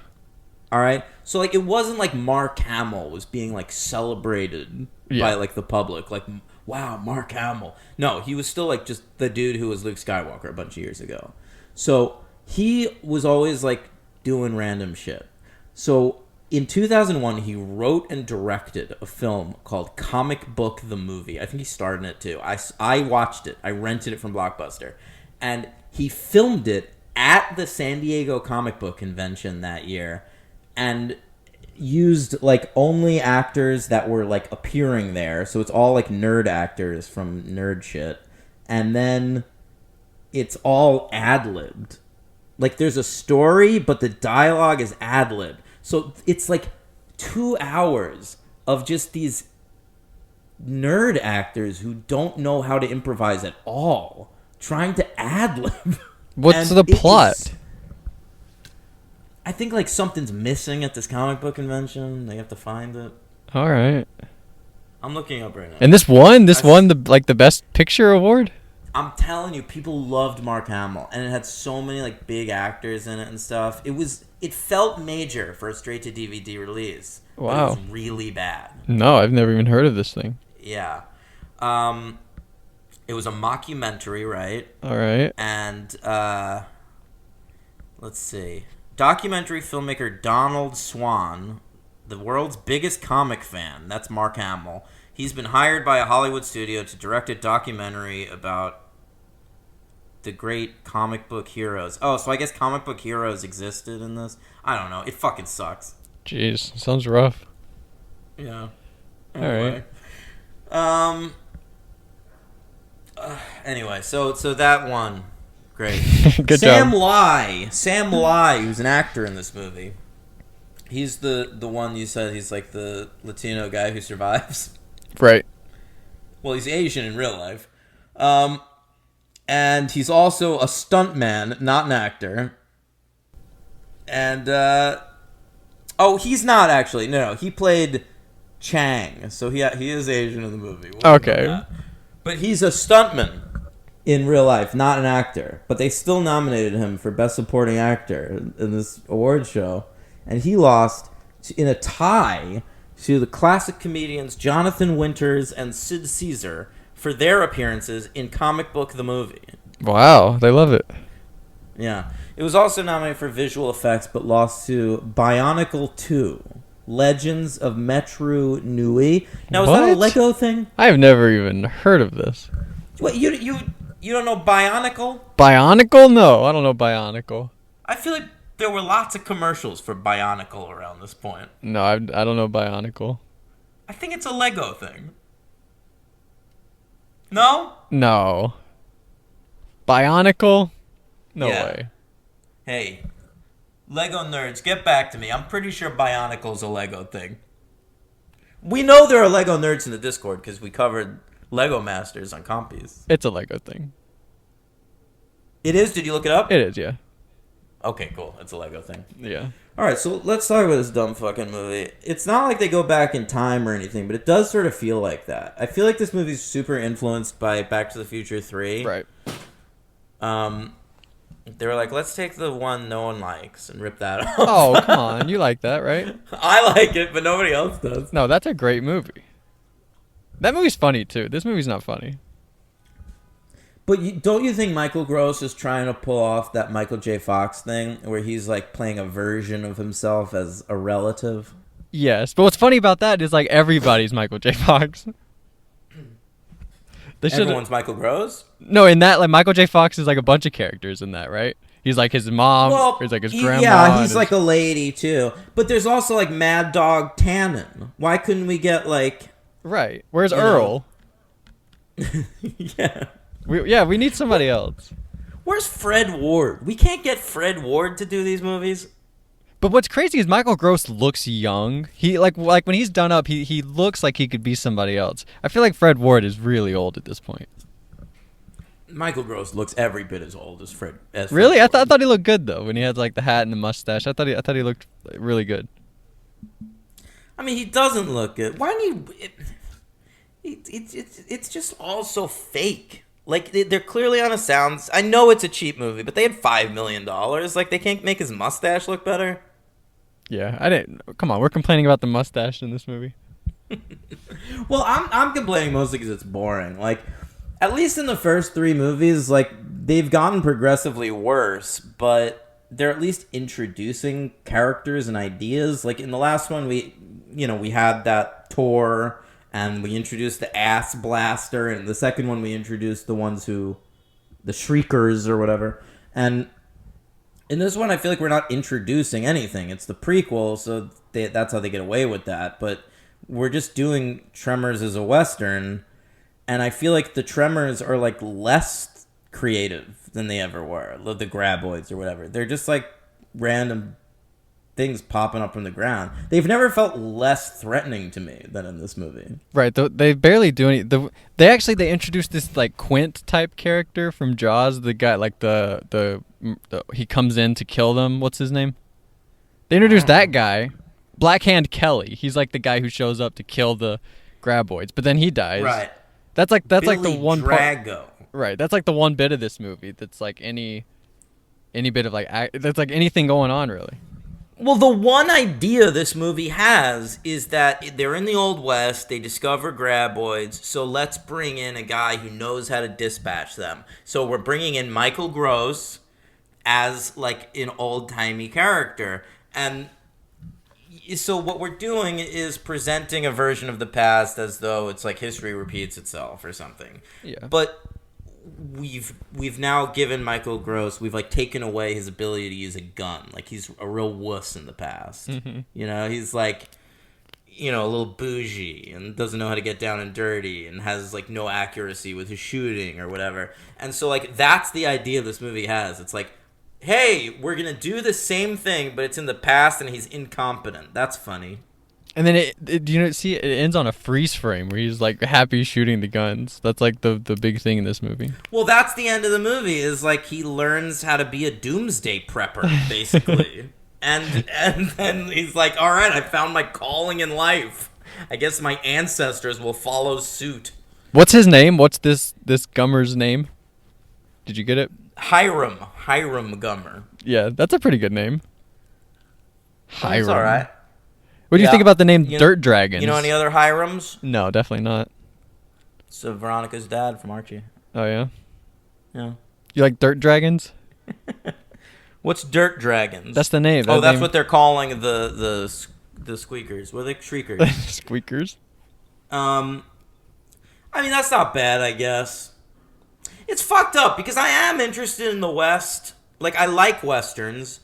All right? So like it wasn't like Mark Hamill was being like celebrated by like the public, like wow, Mark Hamill. No, he was still like just the dude who was Luke Skywalker a bunch of years ago. So he was always like doing random shit. So in 2001, he wrote and directed a film called Comic Book the Movie. I think he starred in it too. I watched it. I rented it from Blockbuster. And he filmed it at the San Diego Comic Book Convention that year and used like only actors that were like appearing there. So it's all like nerd actors from nerd shit. And then it's all ad-libbed. Like there's a story, but the dialogue is ad-libbed. So it's like 2 hours of just these nerd actors who don't know how to improvise at all, trying to ad-lib. What's the plot? I think like something's missing at this comic book convention. They have to find it. All right. I'm looking up right now. And this won the best picture award? I'm telling you, people loved Mark Hamill, and it had so many like big actors in it and stuff. It felt major for a straight to DVD release. Wow. But it was really bad. No, I've never even heard of this thing. Yeah. It was a mockumentary, right? All right. And let's see. Documentary filmmaker Donald Swan, the world's biggest comic fan, that's Mark Hamill. He's been hired by a Hollywood studio to direct a documentary about the great comic book heroes. Oh, so I guess comic book heroes existed in this? I don't know. It fucking sucks. Jeez, sounds rough. Yeah. All right. Anyway, so that one. Great. Good Sam job. Sam Lai, who's an actor in this movie. He's the one you said he's like the Latino guy who survives. Right. Well, he's Asian in real life. And he's also a stuntman, not an actor. And he's not actually. No, he played Chang, so he is Asian in the movie. We'll Okay. know that. But he's a stuntman in real life, not an actor. But they still nominated him for Best Supporting Actor in this award show, and he lost in a tie to the classic comedians Jonathan Winters and Sid Caesar for their appearances in Comic Book the Movie. Wow, they love it. Yeah. It was also nominated for visual effects, but lost to Bionicle 2, Legends of Metru Nui. Now, is that a What? Lego thing? I have never even heard of this. What, you don't know Bionicle? Bionicle? No, I don't know Bionicle. I feel like there were lots of commercials for Bionicle around this point. No, I don't know Bionicle. I think it's a Lego thing. No? No. Bionicle? No Yeah. way. Hey, Lego nerds, get back to me. I'm pretty sure Bionicle's a Lego thing. We know there are Lego nerds in the Discord because we covered Lego Masters on Compies. It's a Lego thing. It is? Did you look it up? It is, yeah. Okay, cool. It's a Lego thing. Yeah. Alright, so let's talk about this dumb fucking movie. It's not like they go back in time or anything, but it does sort of feel like that. I feel like this movie's super influenced by Back to the Future 3. Right. They were like, let's take the one no one likes and rip that off. Oh, come on. You like that, right? I like it, but nobody else does. No, that's a great movie. That movie's funny, too. This movie's not funny. But don't you think Michael Gross is trying to pull off that Michael J. Fox thing where he's like playing a version of himself as a relative? Yes, but what's funny about that is, like, everybody's Michael J. Fox. Everyone's Michael Gross? No, in that, like, Michael J. Fox is like a bunch of characters in that, right? He's like his mom, or he's like his grandma. Yeah, he's like a lady too. But there's also like Mad Dog Tannen. Why couldn't we get like... Right. Where's You Earl? Yeah. We need somebody else. Where's Fred Ward? We can't get Fred Ward to do these movies. But what's crazy is Michael Gross looks young. He like when he's done up, he looks like he could be somebody else. I feel like Fred Ward is really old at this point. Michael Gross looks every bit as old as Fred. Really? Fred I thought he looked good though when he had like the hat and the mustache. I thought he looked really good. I mean, he doesn't look good. Why do you? It's just all so fake. Like they're clearly on a sound. I know it's a cheap movie, but they had $5 million. Like they can't make his mustache look better. Yeah, I didn't. Come on, we're complaining about the mustache in this movie. Well, I'm complaining mostly because it's boring. Like, at least in the first 3 movies, like they've gotten progressively worse, but they're at least introducing characters and ideas. Like in the last one, we had that tour, and we introduced the ass blaster, and the second one we introduced the shriekers or whatever, and in this one, I feel like we're not introducing anything. It's the prequel, so that's how they get away with that. But we're just doing Tremors as a Western, and I feel like the Tremors are, like, less creative than they ever were. The Graboids or whatever. They're just, like, random things popping up from the ground. They've never felt less threatening to me than in this movie. Right. They barely do any. They introduced this like Quint type character from Jaws. The guy like the he comes in to kill them. What's his name? They introduced that guy, Blackhand Kelly. He's like the guy who shows up to kill the Graboids, but then he dies. Right. That's like the Billy one Drago. part. Right. That's like the one bit of this movie that's like any bit of like that's like anything going on really. Well, the one idea this movie has is that they're in the Old West, they discover graboids, so let's bring in a guy who knows how to dispatch them. So we're bringing in Michael Gross as, like, an old-timey character. And so what we're doing is presenting a version of the past as though it's like history repeats itself or something. Yeah. But we've now given Michael Gross, we've like taken away his ability to use a gun. Like he's a real wuss in the past. Mm-hmm. You know, he's like, a little bougie and doesn't know how to get down and dirty and has like no accuracy with his shooting or whatever. And so like that's the idea this movie has. It's like, hey, we're gonna do the same thing, but it's in the past and he's incompetent. That's funny. And then it ends on a freeze frame where he's like happy shooting the guns. That's like the big thing in this movie. Well, that's the end of the movie, is like he learns how to be a doomsday prepper, basically. And then he's like, all right, I found my calling in life. I guess my ancestors will follow suit. What's his name? What's this Gummer's name? Did you get it? Hiram Gummer. Yeah, that's a pretty good name. That's all right. What do you Yeah. think about the name You- Dirt Dragons? You know any other Hirams? No, definitely not. So Veronica's dad from Archie. Oh yeah. Yeah. You like Dirt Dragons? What's Dirt Dragons? That's the name. Oh, that's what they're calling the squeakers. What are they? Shriekers. Squeakers. I mean, that's not bad, I guess. It's fucked up because I am interested in the West. Like, I like Westerns,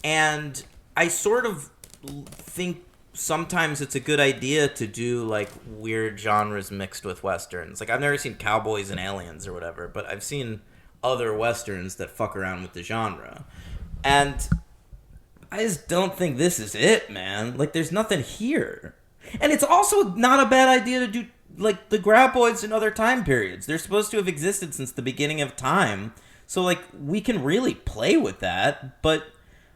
and I sort of think sometimes it's a good idea to do, like, weird genres mixed with Westerns. Like, I've never seen Cowboys and Aliens or whatever, but I've seen other Westerns that fuck around with the genre. And I just don't think this is it, man. Like, there's nothing here. And it's also not a bad idea to do, like, the graboids in other time periods. They're supposed to have existed since the beginning of time. So, like, we can really play with that. But,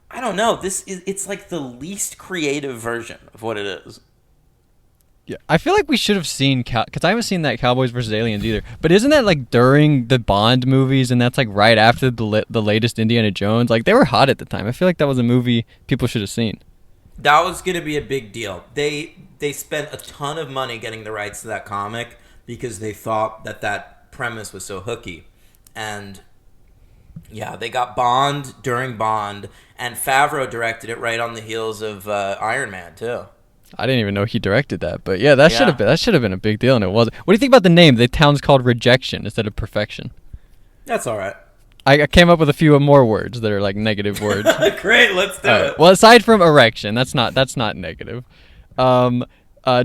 I don't know. It's like the least creative version of what it is. Yeah, I feel like we should have seen because I haven't seen that Cowboys versus Aliens either. But isn't that like during the Bond movies, and that's like right after the latest Indiana Jones? Like they were hot at the time. I feel like that was a movie people should have seen. That was going to be a big deal. They spent a ton of money getting the rights to that comic because they thought that premise was so hooky. And yeah, they got Bond during Bond, and Favreau directed it right on the heels of Iron Man too. I didn't even know he directed that, but yeah, that Yeah. should have been a big deal, and it wasn't. What do you think about the name? The town's called Rejection instead of Perfection. That's all right. I came up with a few more words that are like negative words. Great, let's do All right. it. Well, aside from erection, that's not negative.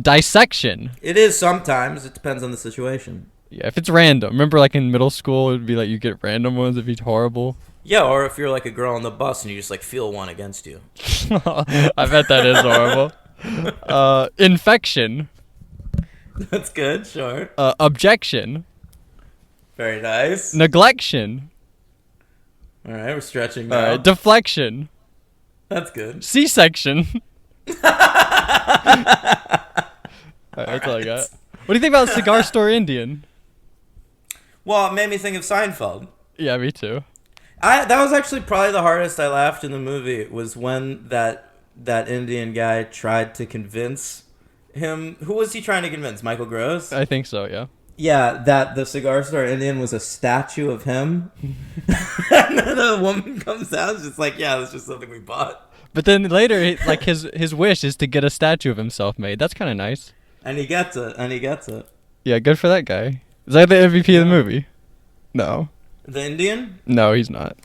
Dissection. It is sometimes. It depends on the situation. Yeah, if it's random. Remember, like in middle school, it'd be like you get random ones if it's horrible. Yeah, or if you're like a girl on the bus and you just like feel one against you. I bet that is horrible. Infection. That's good, sure. Objection. Very nice. Neglection. All right, we're stretching now. Deflection. That's good. C-section. That's all I got. What do you think about Cigar Store Indian? Well, it made me think of Seinfeld. Yeah, me too. That was actually probably the hardest I laughed in the movie was when that Indian guy tried to convince him. Who was he trying to convince? Michael Gross? I think so, yeah. Yeah, that the Cigar Store Indian was a statue of him. And then the woman comes out, she's like, yeah, that's just something we bought. But then later, like his wish is to get a statue of himself made. That's kind of nice. And he gets it. Yeah, good for that guy. Is that the MVP of the movie? No. The Indian? No, he's not.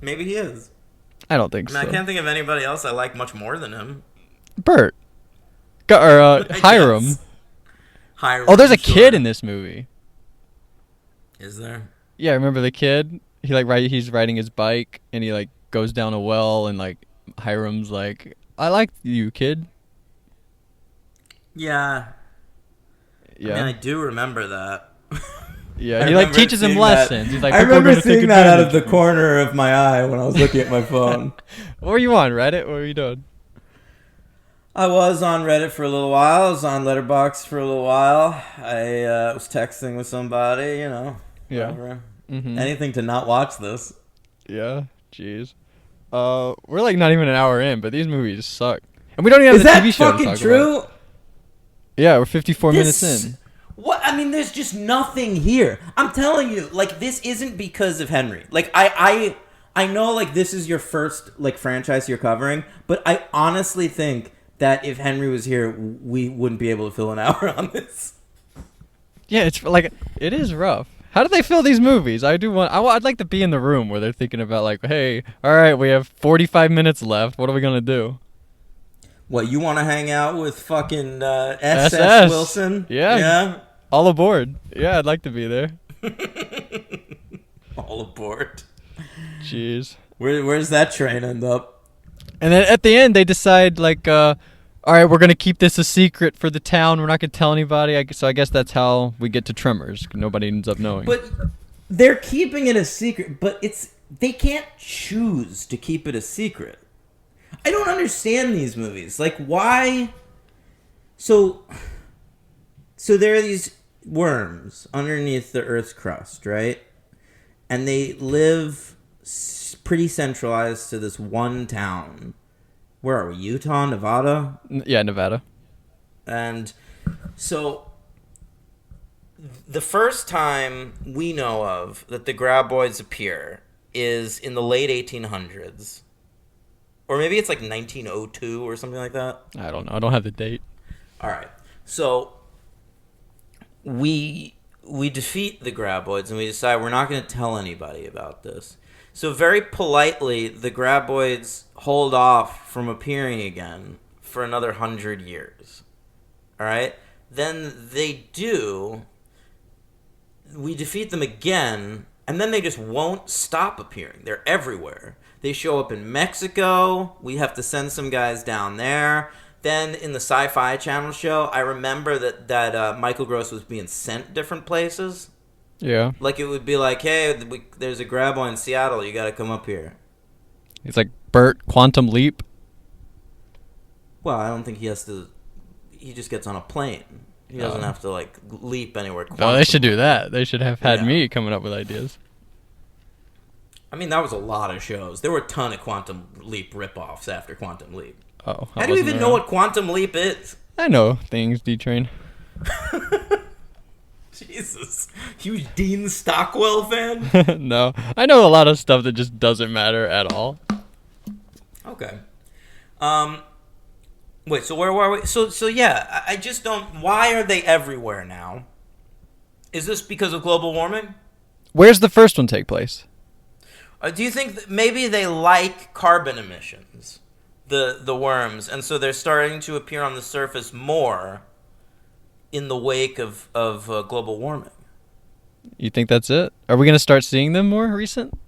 Maybe he is. I don't think I mean, so. I can't think of anybody else I like much more than him. Bert. I Hiram. guess. Hiram. Oh, there's a sure. kid in this movie. Is there? Yeah, remember the kid? He's riding his bike and he like goes down a well and like Hiram's like, "I like you, kid." Yeah. Yeah. I mean, I do remember that. Yeah, I he like remember teaches him seeing lessons. that. He's like, I "People are remember gonna take seeing that out of advantage the corner of my eye when I was looking at my phone. What were you on, Reddit? What were you doing? I was on Reddit for a little while. I was on Letterboxd for a little while. I was texting with somebody, you know. Yeah. Whatever. Mm-hmm. Anything to not watch this. Yeah, jeez. We're like not even an hour in, but these movies suck. And we don't even have Is the that TV show to fucking talk true? about. Yeah, we're 54 This- minutes in. What? I mean, there's just nothing here. I'm telling you, like, this isn't because of Henry. Like, I know, like, this is your first, like, franchise you're covering, but I honestly think that if Henry was here, we wouldn't be able to fill an hour on this. Yeah, it's like it is rough. How do they fill these movies? I'd like to be in the room where they're thinking about like, hey, all right, we have 45 minutes left. What are we gonna do? What, you want to hang out with fucking SS SS. Wilson? Yeah. Yeah? All aboard. Yeah, I'd like to be there. All aboard. Jeez. Where's that train end up? And then at the end, they decide like, all right, we're gonna keep this a secret for the town. We're not gonna tell anybody. So I guess that's how we get to Tremors. Nobody ends up knowing. But they're keeping it a secret, but they can't choose to keep it a secret. I don't understand these movies. Like, why? So there are these worms underneath the Earth's crust, right? And they live pretty centralized to this one town. Where are we? Utah, Nevada? Yeah, Nevada. And so the first time we know of that the graboids appear is in the late 1800s. Or maybe it's like 1902 or something like that. I don't know. I don't have the date. All right. So we defeat the graboids and we decide we're not going to tell anybody about this. So very politely, the graboids hold off from appearing again for another 100 years. All right? Then they do. We defeat them again, and then they just won't stop appearing. They're everywhere. They show up in Mexico. We have to send some guys down there. Then in the Sci-Fi Channel show, I remember that Michael Gross was being sent different places. Yeah. Like, it would be like, hey, there's a graboid in Seattle. You got to come up here. It's like Bert Quantum Leap. Well, I don't think he has to. He just gets on a plane. He doesn't have to, like, leap anywhere. Oh, they should do that. They should have had Yeah. me coming up with ideas. I mean, that was a lot of shows. There were a ton of Quantum Leap ripoffs after Quantum Leap. Oh, How do you even know what Quantum Leap is? I know things, D-Train. Jesus. Huge Dean Stockwell fan? No. I know a lot of stuff that just doesn't matter at all. Okay. Wait, so where were we? So yeah, I just don't... Why are they everywhere now? Is this because of global warming? Where's the first one take place? Do you think that maybe they like carbon emissions, the worms, and so they're starting to appear on the surface more in the wake of global warming? You think that's it? Are we going to start seeing them more recent?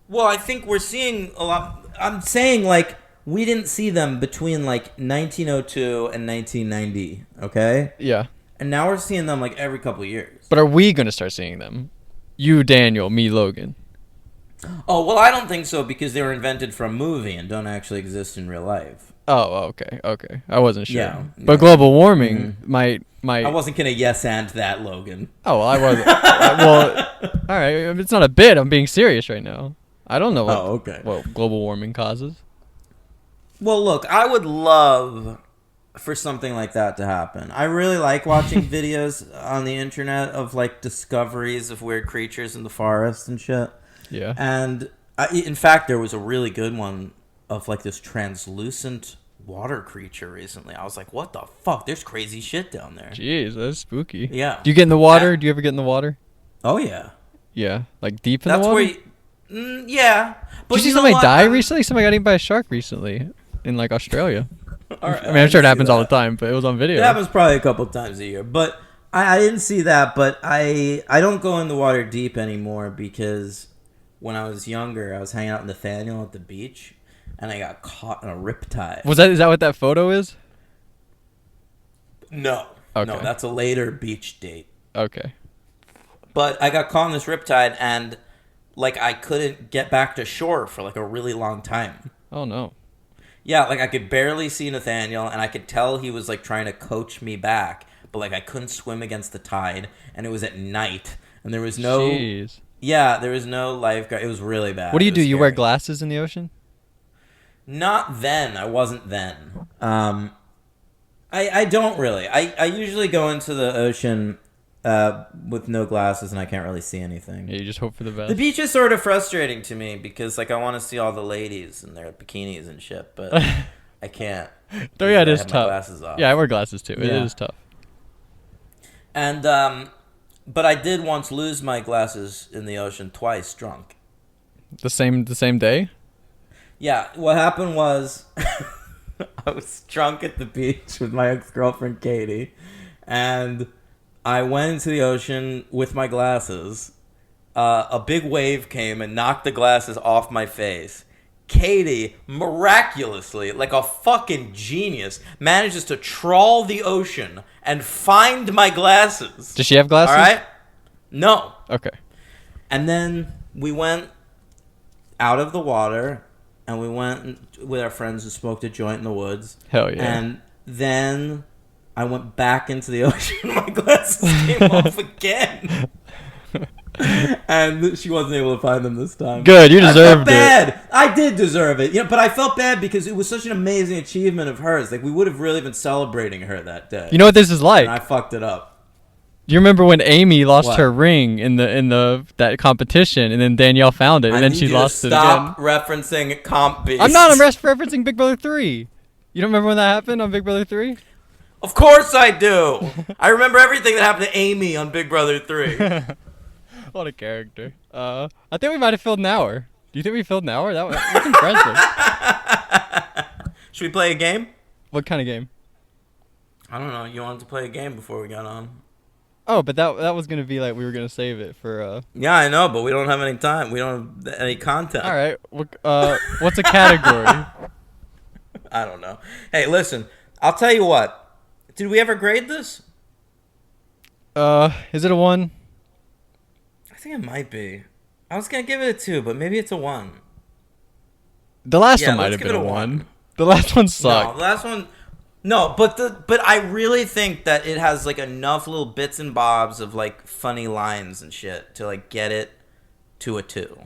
Well, I think we're seeing a lot... I'm saying, like, we didn't see them between, like, 1902 and 1990, okay? Yeah. And now we're seeing them, like, every couple of years. But are we going to start seeing them? You, Daniel, me, Logan. Oh, well, I don't think so because they were invented from a movie and don't actually exist in real life. Oh, okay. I wasn't sure. Yeah. But global warming might... I wasn't going to yes and that, Logan. Oh, well, I wasn't. Well, all right. It's not a bit. I'm being serious right now. I don't know what global warming causes. Well, look, I would love for something like that to happen. I really like watching videos on the internet of, like, discoveries of weird creatures in the forest and shit. Yeah. And in fact, there was a really good one of, like, this translucent water creature recently. I was like, what the fuck? There's crazy shit down there. Jeez, that's spooky. Yeah. Do you get in the water? Do you ever get in the water? Oh, yeah. Yeah. Like deep in That's the water? where yeah. But Did you see know somebody what? die recently? Somebody got eaten by a shark recently in, like, Australia. All right, I mean, I'm sure it didn't happens see all the that. time, but it was on video. It happens probably a couple times a year. But I didn't see that. But I don't go in the water deep anymore because when I was younger, I was hanging out in Nathaniel at the beach, and I got caught in a riptide. Is that what that photo is? No. Okay. No, that's a later beach date. Okay. But I got caught in this riptide, and, like, I couldn't get back to shore for, like, a really long time. Oh, no. Yeah, like, I could barely see Nathaniel, and I could tell he was, like, trying to coach me back. But, like, I couldn't swim against the tide, and it was at night, and there was no... Jeez. Yeah, there was no lifeguard. It was really bad. What do you It do? was You wear scary. glasses in the ocean? Not then. I wasn't then. I don't really. I usually go into the ocean with no glasses, and I can't really see anything. Yeah, you just hope for the best. The beach is sort of frustrating to me because, like, I want to see all the ladies in their bikinis and shit, but I can't. Oh, yeah, it I is have my tough. glasses off. Yeah, I wear glasses too. It Yeah. is tough. And but I did once lose my glasses in the ocean twice, drunk. The same day? Yeah, what happened was I was drunk at the beach with my ex-girlfriend Katie, and I went into the ocean with my glasses. A big wave came and knocked the glasses off my face. Katie, miraculously, like a fucking genius, manages to trawl the ocean and find my glasses. Does she have glasses? All right? No. Okay. And then we went out of the water, and we went with our friends who smoked a joint in the woods. Hell yeah. And then I went back into the ocean. My glasses came off again. And she wasn't able to find them this time. Good, you I felt deserved it. bad. I did deserve it. But I felt bad because it was such an amazing achievement of hers. Like, we would have really been celebrating her that day. You know what this is like? And I fucked it up. Do you remember when Amy lost What? her ring in that competition, and then Danielle found it, and then she lost it again? Stop referencing Comp Beast. I'm not. I'm referencing Big Brother 3. You don't remember when that happened on Big Brother 3? Of course I do. I remember everything that happened to Amy on Big Brother 3. What a character. I think we might have filled an hour. Do you think we filled an hour? That's impressive. Should we play a game? What kind of game? I don't know. You wanted to play a game before we got on. Oh, but that was gonna be like we were gonna save it for. Yeah, I know, but we don't have any time. We don't have any content. All right. What's a category? I don't know. Hey, listen. I'll tell you what. Did we ever grade this? Is it a 1? I think it might be. I was gonna give it a 2, but maybe it's a 1. The last Yeah, one might let's have give been it a a 1. 1. The last one No, sucked. the last one. No, but I really think that it has like enough little bits and bobs of like funny lines and shit to like get it to a 2.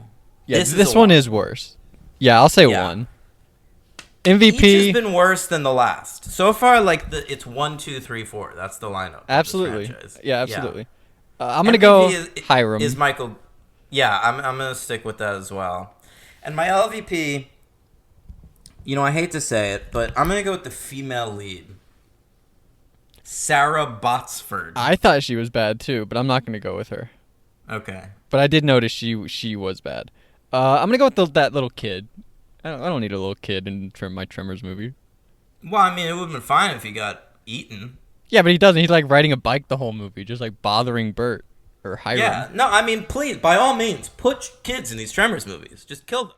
Yeah, This is this a one 1. is worse. Yeah, I'll say Yeah. 1. Each MVP. has been worse than the last. So far, like it's 1, 2, 3, 4. That's the lineup. of this Absolutely. franchise. Yeah, absolutely. I'm gonna go Hiram. Is Michael? Yeah, I'm gonna stick with that as well. And my LVP, I hate to say it, but I'm gonna go with the female lead, Sarah Botsford. I thought she was bad too, but I'm not gonna go with her. Okay. But I did notice she was bad. I'm gonna go with that little kid. I don't need a little kid in my Tremors movie. Well, I mean, it would have been fine if he got eaten. Yeah, but he doesn't. He's like riding a bike the whole movie, just like bothering Bert or Hiram. Yeah. No, I mean, please, by all means, put kids in these Tremors movies. Just kill them.